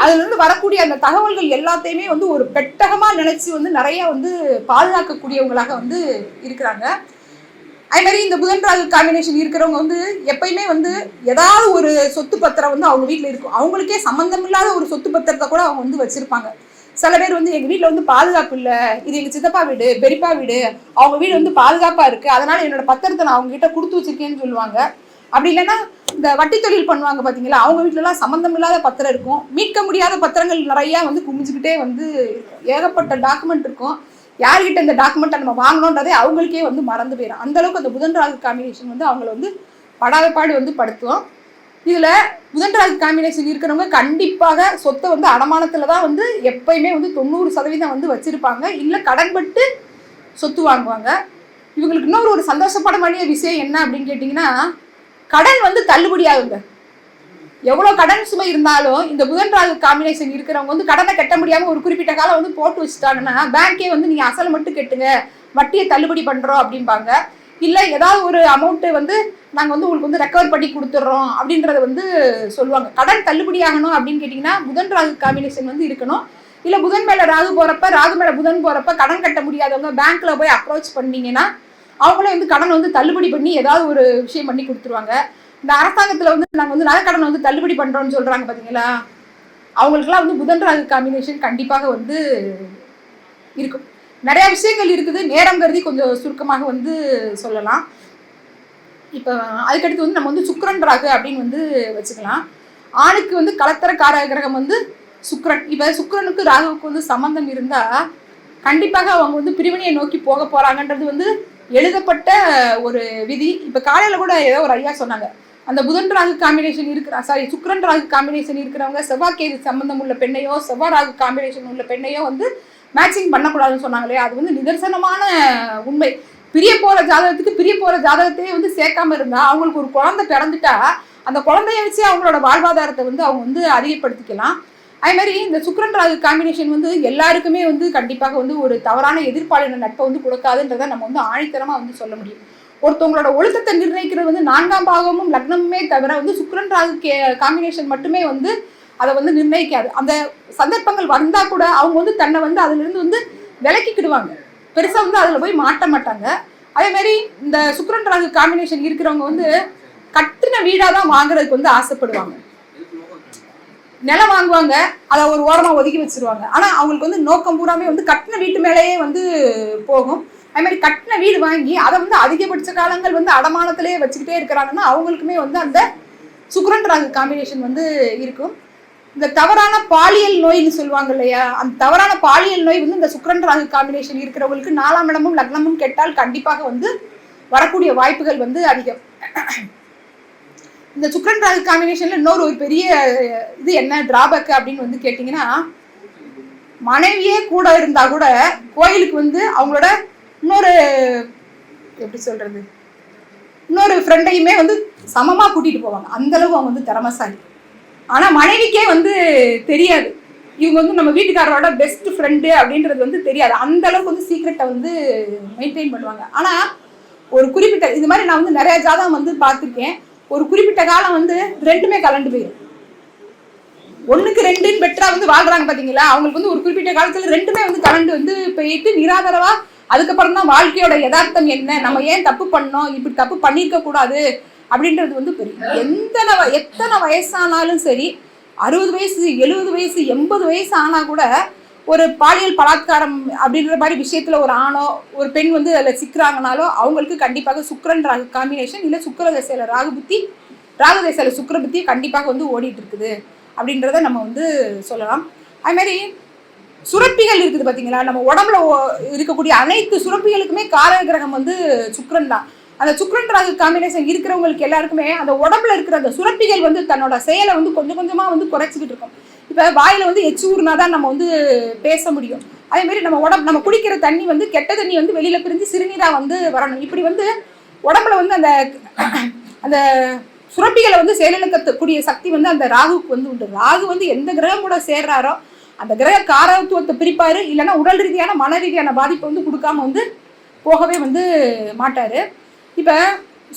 அதுலேருந்து வரக்கூடிய அந்த தகவல்கள் எல்லாத்தையுமே வந்து ஒரு பெட்டகமாக நினச்சி வந்து நிறைய வந்து பாதுகாக்கக்கூடியவங்களாக வந்து இருக்கிறாங்க. அதே மாதிரி இந்த புதன் ராகு காம்பினேஷன் இருக்கிறவங்க வந்து எப்பயுமே வந்து ஏதாவது ஒரு சொத்து பத்திரம் வந்து அவங்க வீட்டில் இருக்கும். அவங்களுக்கே சம்மந்தம் இல்லாத ஒரு சொத்து பத்திரத்தை கூட அவங்க வந்து வச்சுருப்பாங்க. சில பேர் வந்து எங்கள் வீட்டில் வந்து பாதுகாப்பு இல்லை, இது எங்கள் சித்தப்பா வீடு பெரியப்பா வீடு, அவங்க வீடு வந்து பாதுகாப்பாக இருக்குது, அதனால் என்னோட பத்திரத்தை நான் அவங்ககிட்ட கொடுத்து வச்சுருக்கேன்னு சொல்லுவாங்க. அப்படி இல்லைன்னா இந்த வட்டி தொழில் பண்ணுவாங்க பார்த்தீங்களா, அவங்க வீட்டிலலாம் சம்மந்தம் இல்லாத பத்திரம் இருக்கும். மீட்க முடியாத பத்திரங்கள் நிறையா வந்து குமிஞ்சுக்கிட்டே வந்து ஏகப்பட்ட டாக்குமெண்ட் இருக்கும். யார்கிட்ட இந்த டாக்குமெண்ட்டை நம்ம வாங்கணுன்றதே அவங்களுக்கே வந்து மறந்து போயிடும். அந்தளவுக்கு அந்த புதன் ராகு காம்பினேஷன் வந்து அவங்கள வந்து படாதபாடு வந்து படுத்துவோம். இதில் புதன் ராகு காம்பினேஷன் இருக்கிறவங்க கண்டிப்பாக சொத்தை வந்து அடமானத்தில் தான் வந்து எப்பயுமே வந்து 90% வந்து வச்சுருப்பாங்க. இல்லை கடன்பட்டு சொத்து வாங்குவாங்க. இவங்களுக்கு இன்னொரு ஒரு சந்தோஷப்பட வேண்டிய விஷயம் என்ன அப்படின்னு கேட்டிங்கன்னா, கடன் வந்து தள்ளுபடி ஆகுங்க. எவ்வளோ கடன் சுமை இருந்தாலும் இந்த புதன் ராகு காம்பினேஷன் இருக்கிறவங்க வந்து கடனை கட்ட முடியாமல் ஒரு குறிப்பிட்ட காலம் வந்து போட்டு வச்சுட்டாங்கன்னா பேங்கே வந்து நீங்கள் அசலை மட்டும் கட்டுங்க, வட்டியை தள்ளுபடி பண்ணுறோம் அப்படிம்பாங்க. இல்லை ஏதாவது ஒரு அமௌண்ட்டு வந்து நாங்கள் வந்து உங்களுக்கு வந்து ரெக்கவர் பண்ணி கொடுத்துட்றோம் அப்படின்றத வந்து சொல்லுவாங்க. கடன் தள்ளுபடி ஆகணும் அப்படின்னு கேட்டிங்கன்னா புதன் ராகு காம்பினேஷன் வந்து இருக்கணும். இல்லை புதன் மேலே ராகு போகிறப்ப ராகு மேலே புதன் போகிறப்ப கடன் கட்ட முடியாதவங்க பேங்க்கில் போய் அப்ரோச் பண்ணிங்கன்னா அவங்களே வந்து கடன் வந்து தள்ளுபடி பண்ணி ஏதாவது ஒரு விஷயம் பண்ணி கொடுத்துருவாங்க. இந்த அரசாங்கத்தில் வந்து நாங்கள் வந்து நகைக்கடன் வந்து தள்ளுபடி பண்ணுறோன்னு சொல்கிறாங்க பார்த்தீங்களா, அவங்களுக்குலாம் வந்து புதன் ராகு காம்பினேஷன் கண்டிப்பாக வந்து இருக்கும். நிறைய விஷயங்கள் இருக்குது. நேரம் கருதி கொஞ்சம் சுருக்கமாக வந்து சொல்லலாம். இப்போ அதுக்கடுத்து வந்து நம்ம வந்து சுக்கிரன் ராகு அப்படின்னு வந்து வச்சுக்கலாம். ஆணுக்கு வந்து கலத்தர காரக கிரகம் வந்து சுக்கிரன். இப்போ சுக்கிரனுக்கு ராகுவுக்கு வந்து சம்பந்தம் இருந்தால் கண்டிப்பாக அவங்க வந்து பிரிவினையை நோக்கி போக போகிறாங்கன்றது வந்து எழுதப்பட்ட ஒரு விதி. இப்போ காலையில் கூட ஏதோ ஒரு ஐயா சொன்னாங்க, அந்த புதன் ராகு காம்பினேஷன் சுக்கிரன் ராகு காம்பினேஷன் இருக்கிறவங்க செவ்வாய்க்கேது சம்பந்தம் உள்ள பெண்ணையோ செவ்வாய் ராகு காம்பினேஷன் உள்ள பெண்ணையோ வந்து மேட்சிங் பண்ணக்கூடாதுன்னு சொன்னாங்களே, அது வந்து நிதர்சனமான உண்மை. பிரிய போகிற ஜாதகத்தையே வந்து சேர்க்காம இருந்தால் அவங்களுக்கு ஒரு குழந்தை பிறந்துட்டா அந்த குழந்தைய வச்சு அவங்களோட வாழ்வாதாரத்தை வந்து அவங்க வந்து அதிகப்படுத்திக்கலாம். அதே மாதிரி இந்த சுக்கிரன் ராகு காம்பினேஷன் வந்து எல்லாருக்குமே வந்து கண்டிப்பாக வந்து ஒரு தவறான எதிர்ப்பாளின நட்பை வந்து கொடுக்காதுன்றதை நம்ம வந்து ஆணித்தரமாக வந்து சொல்ல முடியும். ஒருத்தவங்களோட ஒழுக்கத்தை நிர்ணயிக்கிறது வந்து 4ஆம் பாகமும் லக்னமுமே தவிர வந்து சுக்கிரன் ராகு காம்பினேஷன் மட்டுமே வந்து அதை வந்து நிர்ணயிக்காது. அந்த சந்தர்ப்பங்கள் வந்தால் கூட அவங்க வந்து தன்னை வந்து அதிலிருந்து வந்து விலக்கிக்கிடுவாங்க, பெருசாக வந்து அதில் போய் மாட்ட மாட்டாங்க. அதே மாதிரி இந்த சுக்கிரன் ராகு காம்பினேஷன் இருக்கிறவங்க வந்து கட்டின வீடாக தான் வாங்குறதுக்கு வந்து ஆசைப்படுவாங்க. நிலம் வாங்குவாங்க, அதை ஒரு ஓரமாக ஒதுக்கி வச்சிருவாங்க. ஆனால் அவங்களுக்கு வந்து நோக்கம் பூராமே வந்து கட்டின வீட்டு மேலேயே வந்து போகும். அதே மாதிரி கட்டின வீடு வாங்கி அதை வந்து அதிகபட்ச காலங்கள் வந்து அடமானத்திலே வச்சுக்கிட்டே இருக்கிறாங்கன்னா அவங்களுக்குமே வந்து அந்த சுக்கிரன் ராகு காம்பினேஷன் வந்து இருக்கும். இந்த தவறான பாலியல் நோய்னு சொல்லுவாங்க இல்லையா, அந்த தவறான பாலியல் நோய் வந்து இந்த சுக்கிரன் ராகு காம்பினேஷன் இருக்கிறவங்களுக்கு 4ஆம் இடமும் லக்னமும் கெட்டால் கண்டிப்பாக வந்து வரக்கூடிய வாய்ப்புகள் வந்து அதிகம். இந்த சுக்கிரன் ராகு காம்பினேஷன்ல இன்னொரு ஒரு பெரிய இது என்ன டிராபேக் அப்படின்னு வந்து கேட்டிங்கன்னா, மனைவியே கூட இருந்தா கூட கோயிலுக்கு வந்து அவங்களோட இன்னொரு ஃப்ரெண்டையுமே வந்து சமமா கூட்டிட்டு போவாங்க. அந்த அளவு அவங்க வந்து திறமசாலி. ஆனா மனைவிக்கே வந்து தெரியாது இவங்க வந்து நம்ம வீட்டுக்காரரோட பெஸ்ட் ஃப்ரெண்டு அப்படின்றது வந்து தெரியாது. அந்த அளவுக்கு வந்து சீக்ரெட்டை வந்து மெயின்டைன் பண்ணுவாங்க. ஆனா ஒரு குறிப்பிட்ட இது மாதிரி நான் வந்து நிறைய ஜாதகம் வந்து பார்த்துருக்கேன். ஒரு குறிப்பிட்ட காலம் வந்து ரெண்டுமே கலண்டு போயிடும். 1க்கு 2ன்னு பெட்டரா வந்து வாழ்றாங்க பாத்தீங்களா, அவங்களுக்கு வந்து ஒரு குறிப்பிட்ட காலத்துல ரெண்டுமே வந்து கலண்டு வந்து போயிட்டு நிராதரவா அதுக்கப்புறம் தான் வாழ்க்கையோட யதார்த்தம் என்ன, நம்ம ஏன் தப்பு பண்ணோம், இப்படி தப்பு பண்ணியிருக்க கூடாது அப்படின்றது வந்து பெரிய எத்தனை வயசானாலும் சரி, 60 வயசு 70 வயசு 80 வயசு ஆனால் கூட ஒரு பாலியல் பலாத்காரம் அப்படின்ற மாதிரி விஷயத்துல ஒரு ஆணோ ஒரு பெண் வந்து அதில் சிக்கிறாங்கனாலோ அவங்களுக்கு கண்டிப்பாக சுக்கிரன் ராகு காம்பினேஷன் இல்லை சுக்கிர தசையில ராகு தசையில சுக்கிர புத்தி கண்டிப்பாக வந்து ஓடிட்டு இருக்குது அப்படின்றத நம்ம வந்து சொல்லலாம். அது மாதிரி சுரப்பிகள் இருக்குது பார்த்தீங்களா, நம்ம உடம்புல இருக்கக்கூடிய அனைத்து சுரப்பிகளுக்குமே காரக கிரகம் வந்து சுக்கிரன் தான். அந்த சுக்கிரன் ராகு காம்பினேஷன் இருக்கிறவங்களுக்கு எல்லாருக்குமே அந்த உடம்புல இருக்கிற அந்த சுரப்பிகள் வந்து தன்னோட செயலை வந்து கொஞ்சம் கொஞ்சமாக வந்து குறைச்சிக்கிட்டு இருக்கும். இப்போ வாயில் வந்து எச்சு ஊர்னா தான் நம்ம வந்து பேச முடியும். அதே மாதிரி நம்ம குடிக்கிற தண்ணி வந்து கெட்ட தண்ணி வந்து வெளியில பிரிஞ்சு சிறுநீராக வந்து வரணும். இப்படி வந்து உடம்புல வந்து அந்த சுரப்பிகளை வந்து செயலிழக்கக்கூடிய சக்தி வந்து அந்த ராகுக்கு வந்து உண்டு. ராகு வந்து எந்த கிரகம் கூட சேர்றாரோ அந்த கிரக காரத்துவத்தை பிரிப்பாரு, இல்லைன்னா உடல் ரீதியான மன ரீதியான பாதிப்பை வந்து கொடுக்காம வந்து போகவே வந்து மாட்டாரு. இப்போ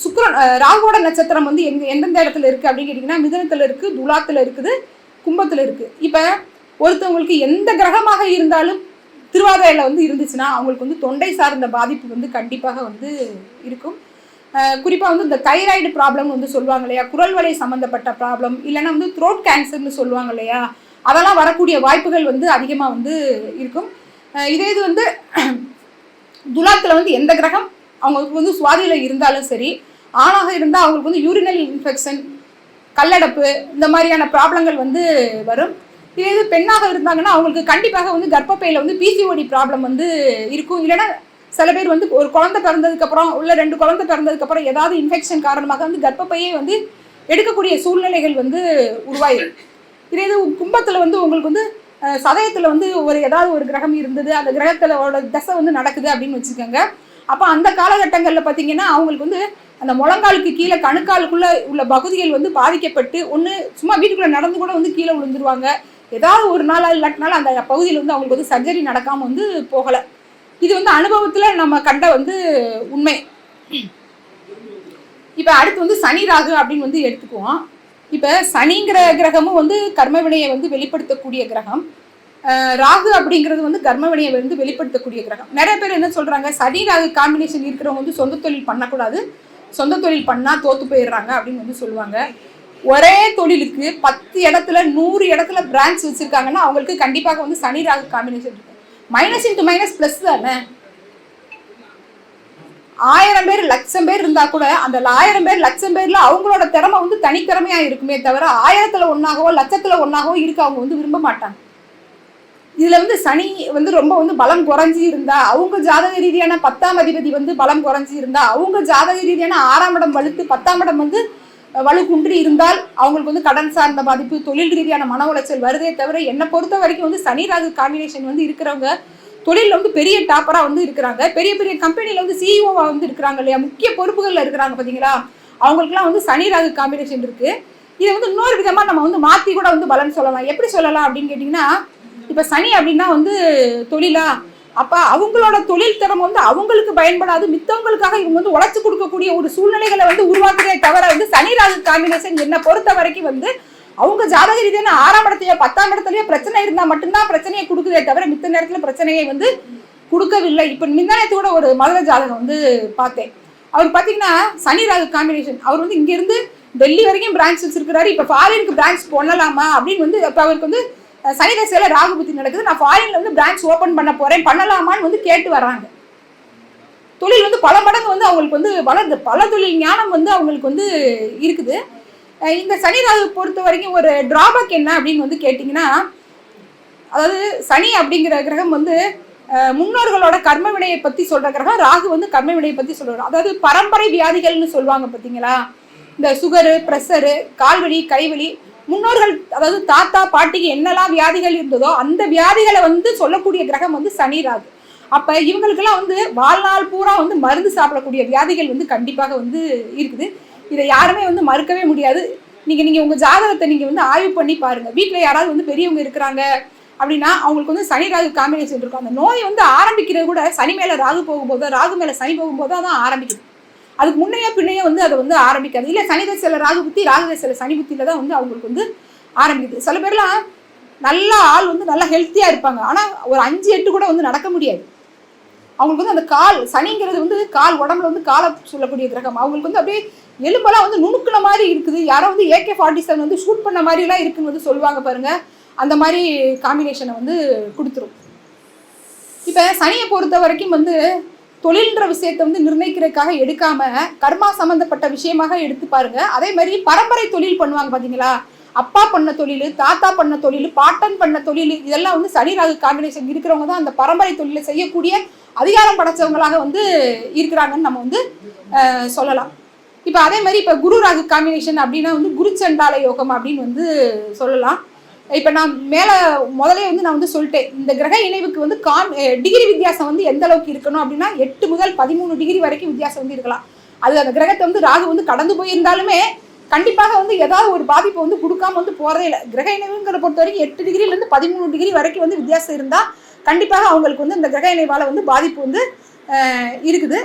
ராகுவோட நட்சத்திரம் வந்து எந்தெந்த இடத்துல இருக்குது அப்படின்னு கேட்டிங்கன்னா, மிதுனத்தில் இருக்குது, துலாத்தில் இருக்குது, கும்பத்தில் இருக்குது. இப்போ ஒருத்தவங்களுக்கு எந்த கிரகமாக இருந்தாலும் திருவாதிரையில் வந்து இருந்துச்சுன்னா அவங்களுக்கு வந்து தொண்டை சார்ந்த பாதிப்பு வந்து கண்டிப்பாக வந்து இருக்கும். குறிப்பாக வந்து இந்த தைராய்டு ப்ராப்ளம் வந்து சொல்லுவாங்க இல்லையா, குரல் வலை சம்மந்தப்பட்ட ப்ராப்ளம், இல்லைன்னா வந்து த்ரோட் கேன்சர்னு சொல்லுவாங்க இல்லையா, அதெல்லாம் வரக்கூடிய வாய்ப்புகள் வந்து அதிகமாக வந்து இருக்கும். இதே இது வந்து துலாத்தில் வந்து எந்த கிரகம் அவங்களுக்கு வந்து சுவாதியில் இருந்தாலும் சரி, ஆணாக இருந்தால் அவங்களுக்கு வந்து யூரினல் இன்ஃபெக்ஷன், கல்லடப்பு, இந்த மாதிரியான ப்ராப்ளங்கள் வந்து வரும். இதே இது பெண்ணாக இருந்தாங்கன்னா அவங்களுக்கு கண்டிப்பாக வந்து கர்ப்பப்பையில் வந்து பிசிஓடி ப்ராப்ளம் வந்து இருக்கும். இல்லைன்னா சில பேர் வந்து ஒரு குழந்தை பிறந்ததுக்கப்புறம் உள்ள 2 குழந்தை பிறந்ததுக்கப்புறம் ஏதாவது இன்ஃபெக்ஷன் காரணமாக வந்து கர்ப்பப்பையே வந்து எடுக்கக்கூடிய சூழ்நிலைகள் வந்து உருவாயிடும். இதே இது கும்பத்தில் வந்து உங்களுக்கு வந்து சதயத்தில் வந்து ஏதாவது ஒரு கிரகம் இருந்தது, அந்த கிரகத்தோட தசை வந்து நடக்குது அப்படின்னு வச்சுக்கோங்க. அப்போ அந்த காலகட்டங்களில் பார்த்தீங்கன்னா அவங்களுக்கு வந்து அந்த முழங்காலுக்கு கீழே கணுக்காலுக்குள்ளே உள்ள பகுதிகள் வந்து பாதிக்கப்பட்டு ஒன்று சும்மா வீட்டுக்குள்ளே நடந்து கூட வந்து கீழே விழுந்துருவாங்க. ஏதாவது ஒரு நாள் இல்லாட்டினாலும் அந்த பகுதியில் வந்து அவங்களுக்கு வந்து சர்ஜரி நடக்காமல் வந்து போகலை. இது வந்து அனுபவத்தில் நம்ம கண்ட வந்து உண்மை. இப்போ அடுத்து வந்து சனி ராகு அப்படின்னு வந்து எடுத்துக்குவோம். இப்போ சனிங்கிற கிரகமும் வந்து கர்மவினையை வந்து வெளிப்படுத்தக்கூடிய கிரகம். ராகு அப்படிங்கிறது வந்து கர்மவினையை வந்து வெளிப்படுத்தக்கூடிய கிரகம். நிறைய பேர் என்ன சொல்கிறாங்க, சனி ராகு காம்பினேஷன் இருக்கிறவங்க வந்து சொந்த தொழில் பண்ணக்கூடாது, சொந்த தொழில் பண்ணால் தோற்று போயிடுறாங்க அப்படின்னு வந்து சொல்லுவாங்க. ஒரே தொழிலுக்கு 10 இடத்துல 100 இடத்துல பிரான்ச் வச்சுருக்காங்கன்னா அவங்களுக்கு கண்டிப்பாக வந்து சனி ராகு காம்பினேஷன் இருக்குது. மைனஸ் இன்டு மைனஸ் பிளஸ் தானே. 1000 பேர் 1,00,000 பேர் இருந்தா கூட அந்த 1000 பேர் 1,00,000 பேர்ல அவங்களோட திறமை வந்து தனித்திறமையா இருக்குமே தவிர 1000த்துல ஒன்னாகவோ 1,00,000த்துல ஒன்னாகவோ இருக்க அவங்க வந்து விரும்ப மாட்டாங்க. இதுல வந்து சனி வந்து ரொம்ப வந்து பலம் குறைஞ்சி இருந்தா, அவங்க ஜாதக ரீதியான 10ஆம் அதிபதி வந்து பலம் குறைஞ்சி இருந்தா, அவங்க ஜாதக ரீதியான 6ஆம் இடம் வலுத்து 10ஆம் இடம் வந்து வலு குன்றி இருந்தால் அவங்களுக்கு வந்து கடன் சார்ந்த பாதிப்பு, தொழில் ரீதியான மன உளைச்சல் வருதே தவிர, என்னை பொறுத்த வரைக்கும் வந்து சனி ராகு காம்பினேஷன் வந்து இருக்கிறவங்க தொழிலில் வந்து பெரிய டாப்பரா வந்து இருக்கிறாங்க. பெரிய பெரிய கம்பெனில வந்து சிஇஓவா வந்து இருக்கிறாங்க இல்லையா, முக்கிய பொறுப்புகள்ல இருக்கிறாங்க பாத்தீங்களா, அவங்களுக்குலாம் வந்து சனி ராகு காம்பினேஷன் இருக்கு. இதை வந்து இன்னொரு விதமா நம்ம வந்து மாத்தி கூட வந்து பலன் சொல்லலாம். எப்படி சொல்லலாம் அப்படின்னு கேட்டீங்கன்னா, இப்ப சனி அப்படின்னா வந்து தொழிலா, அப்ப அவங்களோட தொழில் திறமை வந்து அவங்களுக்கு பயன்படாது, மித்தவங்களுக்காக இவங்க வந்து உழைச்சு கொடுக்கக்கூடிய ஒரு சூழ்நிலைகளை வந்து உருவாக்குறதே தவிர வந்து சனி ராகு காம்பினேஷன் என்னை பொறுத்த வரைக்கும் வந்து அவங்க ஜாதக ரீதியான 6ஆம் இடத்தையோ 10ஆம் இடத்துலயோ பிரச்சனை இருந்தா மட்டும்தான் பிரச்சனையை கொடுக்குதே தவிர மித்த நேரத்துல பிரச்சனையை வந்து கொடுக்கவில்லை. இப்ப முந்தானத்தோட ஒரு மதுரை ஜாதகம் வந்து பார்த்தேன். அவர் பாத்தீங்கன்னா சனி ராகு காம்பினேஷன். அவர் வந்து இங்க இருந்து டெல்லி வரைக்கும் பிரான்ச் வச்சிருக்கிறாரு. இப்ப ஃபாரினுக்கு பிரான்ச் பண்ணலாமா அப்படின்னு வந்து இப்ப அவருக்கு வந்து சனி தசையில ராகு புத்தி நடக்குது, நான் ஃபாரின்ல வந்து பிரான்ச் ஓபன் பண்ண போறேன், பண்ணலாமான்னு வந்து கேட்டு வர்றாங்க. தொழில் வந்து பல மடங்கு வந்து அவங்களுக்கு வந்து வளர்ந்து பல தொழில் ஞானம் வந்து அவங்களுக்கு வந்து இருக்குது. இந்த சனி ராகு பொறுத்த வரைக்கும் ஒரு டிராபேக் என்ன அப்படின்னு வந்து கேட்டிங்கன்னா, அதாவது சனி அப்படிங்கிற கிரகம் வந்து முன்னோர்களோட கர்ம வினையை பற்றி சொல்கிற கிரகம், ராகு வந்து கர்ம வினையை பற்றி சொல்கிறாங்க. அதாவது பரம்பரை வியாதிகள்னு சொல்லுவாங்க பார்த்தீங்களா, இந்த சுகரு, ப்ரெஷரு, கால்வலி, கைவலி, முன்னோர்கள் அதாவது தாத்தா பாட்டிக்கு என்னெல்லாம் வியாதிகள் இருந்ததோ அந்த வியாதிகளை வந்து சொல்லக்கூடிய கிரகம் வந்து சனி ராகு. அப்போ இவங்களுக்கெல்லாம் வந்து வாழ்நாள் பூரா வந்து மருந்து சாப்பிடக்கூடிய வியாதிகள் வந்து கண்டிப்பாக வந்து இருக்குது. இதை யாருமே வந்து மறுக்கவே முடியாது. நீங்கள் உங்கள் ஜாதகத்தை நீங்கள் வந்து ஆய்வு பண்ணி பாருங்கள். வீட்டில் யாராவது வந்து பெரியவங்க இருக்கிறாங்க அப்படின்னா அவங்களுக்கு வந்து சனி ராகு காம்பினேஷன் இருக்கும். அந்த நோய் வந்து ஆரம்பிக்கிறது கூட சனி மேலே ராகு போகும்போது, ராகு மேலே சனி போகும்போது தான் ஆரம்பிக்குது. அதுக்கு முன்னையே பின்னையே வந்து அதை வந்து ஆரம்பிக்காது. இல்லை சனி தசையில ராகு புத்தி, ராகு தசையில சனி புத்தியில தான் வந்து அவங்களுக்கு வந்து ஆரம்பிக்குது. சில பேர்லாம் நல்ல ஆள் வந்து நல்லா ஹெல்த்தியாக இருப்பாங்க, ஆனால் ஒரு 5-8 கூட வந்து நடக்க முடியாது. அவங்களுக்கு வந்து அந்த கால் சனிங்கிறது வந்து கால் உடம்புல வந்து காலை சொல்லக்கூடிய கிரகம். அவங்களுக்கு வந்து அப்படியே எலும்பெல்லாம் வந்து நுணுக்குன மாதிரி இருக்குது. யாரோ வந்து AK-47 வந்து ஷூட் பண்ண மாதிரிலாம் இருக்குன்னு வந்து சொல்லுவாங்க பாருங்க, அந்த மாதிரி காம்பினேஷனை வந்து கொடுத்துரும். இப்போ சனியை பொறுத்த வரைக்கும் வந்து தொழில்ன்ற விஷயத்தை வந்து நிர்ணயிக்கிறதுக்காக எடுக்காம கர்மா சம்பந்தப்பட்ட விஷயமாக எடுத்து பாருங்க. அதே மாதிரி பரம்பரை தொழில் பண்ணுவாங்க பார்த்தீங்களா, அப்பா பண்ண தொழில், தாத்தா பண்ண தொழில், பாட்டன் பண்ண தொழில், இதெல்லாம் வந்து சனி ராகு காம்பினேஷன் இருக்கிறவங்க தான் அந்த பரம்பரை தொழிலை செய்யக்கூடிய அதிகாரம் படைச்சவங்களாக வந்து இருக்கிறாங்கன்னு நம்ம வந்து சொல்லலாம். இப்போ அதே மாதிரி இப்போ குரு ராகு காம்பினேஷன் அப்படின்னா வந்து குரு சண்டால யோகம் அப்படின்னு வந்து சொல்லலாம். இப்போ நான் முதலே வந்து நான் வந்து சொல்லிட்டேன், இந்த கிரக இணைவுக்கு வந்து டிகிரி வித்தியாசம் வந்து எந்த அளவுக்கு இருக்கணும் அப்படின்னா 8 முதல் 13 டிகிரி வரைக்கும் வித்தியாசம் வந்து இருக்கலாம். அது அந்த கிரகத்தை வந்து ராகு வந்து கடந்து போயிருந்தாலுமே கண்டிப்பாக வந்து ஏதாவது ஒரு பாதிப்பை வந்து கொடுக்காம வந்து போறதே இல்லை. கிரக இணைவுங்கிற பொறுத்த வரைக்கும் 8 டிகிரிலேருந்து 13 டிகிரி வரைக்கும் வந்து வித்தியாசம் இருந்தால் கண்டிப்பாக அவங்களுக்கு வந்து இந்த கிரக இணைவால் வந்து பாதிப்பு வந்து இருக்குது.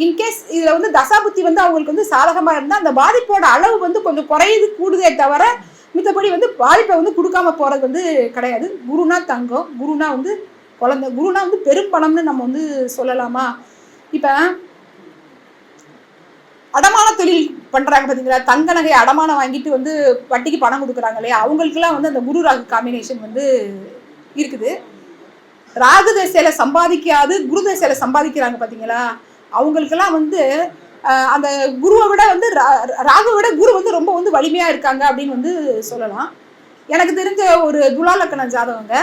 இன்கேஸ் இதில் வந்து தசாபுத்தி வந்து அவங்களுக்கு வந்து சாதகமாக இருந்தால் அந்த பாதிப்போட அளவு வந்து கொஞ்சம் குறையுது கூடுதே தவிர மித்தபடி வந்து பாதிப்பை வந்து கொடுக்காம போகிறது வந்து கிடையாது. குருனா தங்கம், குருனா வந்து குழந்தை, குருனா வந்து பெரும் பணம்னு நம்ம வந்து சொல்லலாமா. இப்போ அடமான தொழில் பண்ணுறாங்க பார்த்தீங்களா, தங்க நகை அடமானம் வாங்கிட்டு வந்து வட்டிக்கு பணம் கொடுக்குறாங்க இல்லையா, அவங்களுக்குலாம் வந்து அந்த குரு ராகு காம்பினேஷன் வந்து இருக்குது. ராகு தசையில சம்பாதிக்காது குரு தசையில சம்பாதிக்கிறாங்க பார்த்தீங்களா, அவங்களுக்கெல்லாம் வந்து அந்த குருவை விட வந்து ராகுவை விட குரு வந்து ரொம்ப வந்து வலிமையாக இருக்காங்க அப்படின்னு வந்து சொல்லலாம். எனக்கு தெரிஞ்ச ஒரு துலா லக்ன ஜாதகங்க,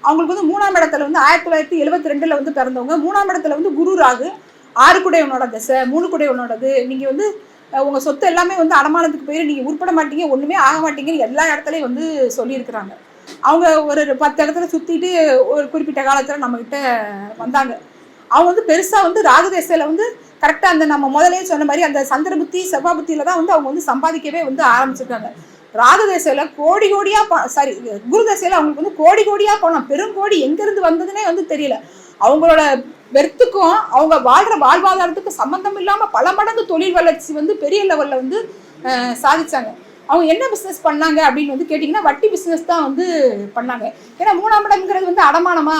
அவங்களுக்கு வந்து 3ஆம் இடத்துல வந்து 1972 வந்து பிறந்தவங்க. 3ஆம் இடத்துல வந்து குரு ராகு, 6 குடையவனோட தசை, 3 குடையவனோடது. நீங்கள் வந்து உங்கள் சொத்து எல்லாமே வந்து அடமானத்துக்கு போயிரு, நீங்கள் உருப்பட மாட்டீங்க, ஒன்றுமே ஆக மாட்டீங்கன்னு எல்லா இடத்துலையும் வந்து சொல்லியிருக்கிறாங்க. அவங்க ஒரு 10 இடத்துல சுற்றிட்டு ஒரு குறிப்பிட்ட காலத்தில் நம்மக்கிட்ட வந்தாங்க. அவங்க வந்து பெருசாக வந்து ராகு தசையில் வந்து கரெக்டாக அந்த நம்ம முதலே சொன்ன மாதிரி அந்த சந்திர புத்தி செவ்வாய் புத்தியில் தான் வந்து அவங்க வந்து சம்பாதிக்கவே வந்து ஆரம்பிச்சிருக்காங்க. ராகு தசையில் கோடி கோடியாக குரு தசையில் அவங்களுக்கு வந்து கோடி கோடியாக போனோம், பெருங்கோடி எங்கேருந்து வந்ததுன்னே வந்து தெரியல. அவங்களோட வெறுத்துக்கும் அவங்க வாழ்கிற வாழ்வாதாரத்துக்கும் சம்மந்தம் இல்லாமல் பல மடங்கு தொழில் வளர்ச்சி வந்து பெரிய லெவலில் வந்து சாதிச்சாங்க. அவங்க என்ன பிஸ்னஸ் பண்ணாங்க அப்படின்னு வந்து கேட்டிங்கன்னா வட்டி பிஸ்னஸ் தான் வந்து பண்ணாங்க. ஏன்னா 3ஆம் இடம்ங்கிறது வந்து அடமானமா,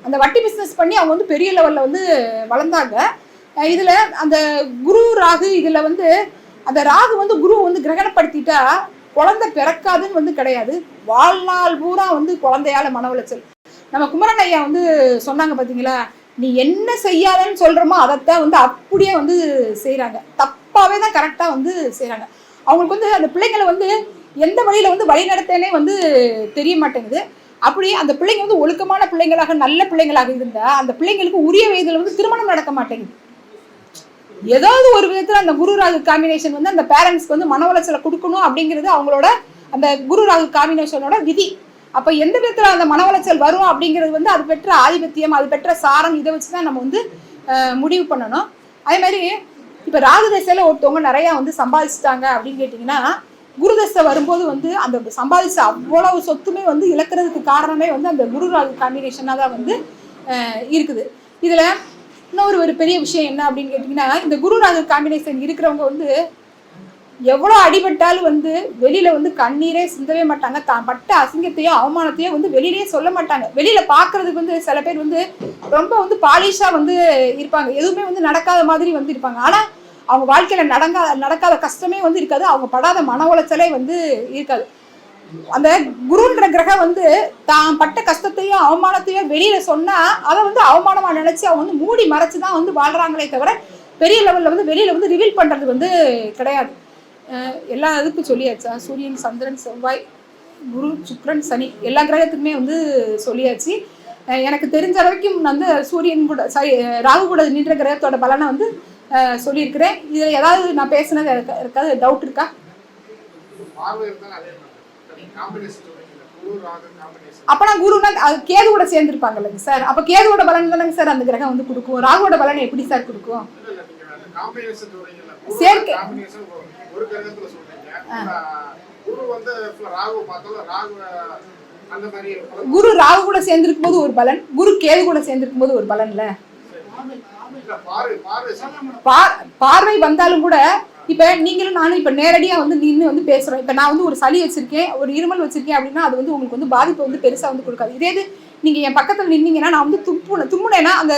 அந்த வட்டி பிஸ்னஸ் பண்ணி அவங்க வந்து பெரிய லெவலில் வந்து வளர்ந்தாங்க. இதில் அந்த குரு ராகு இதில் வந்து அந்த ராகு வந்து குருவை வந்து கிரகணப்படுத்திட்டா குழந்தை பிறக்காதுன்னு வந்து கிடையாது, வாழ்நாள் பூரா வந்து குழந்தையால மன உளைச்சல். நம்ம குமரன் ஐயா வந்து சொன்னாங்க பார்த்தீங்களா, நீ என்ன செய்யாதன்னு சொல்கிறோமோ அதைத்தான் வந்து அப்படியே வந்து செய்கிறாங்க. தப்பாகவே தான் கரெக்டாக வந்து செய்கிறாங்க. அவங்களுக்கு வந்து அந்த பிள்ளைங்களை வந்து எந்த வழியில் வந்து வழி நடத்தனே வந்து தெரிய மாட்டேங்குது. அப்படி அந்த பிள்ளைங்க வந்து ஒழுக்கமான பிள்ளைங்களாக நல்ல பிள்ளைங்களாக இருந்தால் அந்த பிள்ளைங்களுக்கு உரிய வயதில் வந்து திருமணம் நடக்க மாட்டேங்குது. ஏதாவது ஒரு விதத்தில் அந்த குரு ராகு காம்பினேஷன் வந்து அந்த பேரண்ட்ஸ்க்கு வந்து மன உளைச்சலை கொடுக்கணும் அப்படிங்கிறது அவங்களோட அந்த குரு ராகு காம்பினேஷனோட விதி. அப்போ எந்த விதத்தில் அந்த மன உளைச்சல் வரும் அப்படிங்கிறது வந்து அது பெற்ற ஆதிபத்தியம், அது பெற்ற சாரம், இதை வச்சு தான் நம்ம வந்து முடிவு பண்ணணும். அதே மாதிரி இப்போ ராகு தசையில் ஒருத்தவங்க நிறையா வந்து சம்பாதிச்சிட்டாங்க அப்படின்னு கேட்டிங்கன்னா, குரு தசை வரும்போது வந்து அந்த சம்பாதிச்ச அவ்வளவு சொத்துமே வந்து இழக்கிறதுக்கு காரணமே வந்து அந்த குரு ராகு காம்பினேஷனாக தான் வந்து இருக்குது. இதில் இன்னொரு பெரிய விஷயம் என்ன அப்படின்னு கேட்டிங்கன்னா, இந்த குரு ராகு காம்பினேஷன் இருக்கிறவங்க வந்து எவ்வளோ அடிபட்டாலும் வந்து வெளியில் வந்து கண்ணீரே சிந்தவே மாட்டாங்க. தான் பட்ட அசிங்கத்தையோ அவமானத்தையோ வந்து வெளியிலே சொல்ல மாட்டாங்க. வெளியில் பார்க்குறதுக்கு வந்து சில பேர் வந்து ரொம்ப வந்து பாலிஷாக வந்து இருப்பாங்க, எதுவுமே வந்து நடக்காத மாதிரி வந்து இருப்பாங்க. ஆனால் அவங்க வாழ்க்கையில் நடக்காத கஷ்டமே வந்து இருக்காது, அவங்க படாத மன உளைச்சலே வந்து இருக்காது. அந்த குருன்ற கிரகம் வந்து தான் பட்ட கஷ்டத்தையும் அவமானத்தையும் வெளியில சொன்னா அதை வந்து அவமானமா நினைச்சு அவங்க வந்து மூடி மறைச்சுதான் வந்து வாழ்றாங்களே தவிர பெரிய லெவல்ல வந்து வெளியில வந்து ரிவீல் பண்றது வந்து கிடையாது. எல்லா இதுக்கும் சொல்லியாச்சா? சூரியன், சந்திரன், செவ்வாய், குரு, சுக்கிரன், சனி எல்லா கிரகத்துக்குமே வந்து சொல்லியாச்சு. எனக்கு தெரிஞ்ச வரைக்கும் வந்து சூரியன் கூட ராகு கூட நின்ற கிரகத்தோட பலனை வந்து சொல்லியிருக்கிறேன். இதில் ஏதாவது நான் பேசுனது இருக்காது டவுட் இருக்கா? அப்பனா குருனா கேது கூட சேர்ந்துருப்பாங்கல்ல சார். அப்ப கேதுவோட பலன் தானங்க சார் அந்த கிரகம் வந்து கொடுக்கும். ராகுவோட பலன் எப்படி சார் கொடுக்கும்? சேர்க்கை குரு ராகு கூட சேர்ந்திருக்கும் போது ஒரு பலன், குரு கேது கூட சேர்ந்திருக்கும் போது ஒரு பலன்ல பார்வை வந்தாலும் கூட இப்ப நீங்களும் நானும் இப்ப நேரடியா வந்து நின்று வந்து பேசுறோம். இப்ப நான் வந்து ஒரு சளி வச்சிருக்கேன், ஒரு இருமல் வச்சிருக்கேன் அப்படின்னா அது வந்து உங்களுக்கு வந்து பாதிப்பு வந்து பெருசா வந்து கொடுக்காது. இதே இது நீங்க என் பக்கத்துல நின்னீங்கன்னா நான் வந்து தும்முனேன்னா அந்த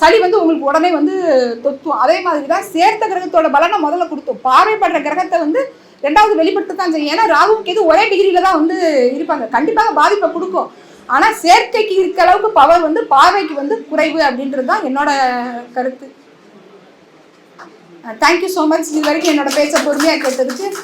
சளி வந்து உங்களுக்கு உடனே வந்து தொத்தும். அதே மாதிரிதான் சேர்த்த கிரகத்தோட பலனை முதல்ல கொடுத்தோம். பார்வைப்படுற கிரகத்தை வந்து ரெண்டாவது வெளிப்பட்டு தான் செய்யும். ஏன்னா ராகுக்கு எது ஒரே டிகிரியில தான் வந்து இருப்பாங்க, கண்டிப்பாக பாதிப்பை கொடுக்கும். ஆனா சேர்க்கைக்கு இருக்க அளவுக்கு பவர் வந்து பார்வைக்கு வந்து குறைவு அப்படின்றது தான் என்னோட கருத்து. Thank you so much. இது வரைக்கும் என்னோட பேச்ச பொறுமையா கேட்டதுக்கு.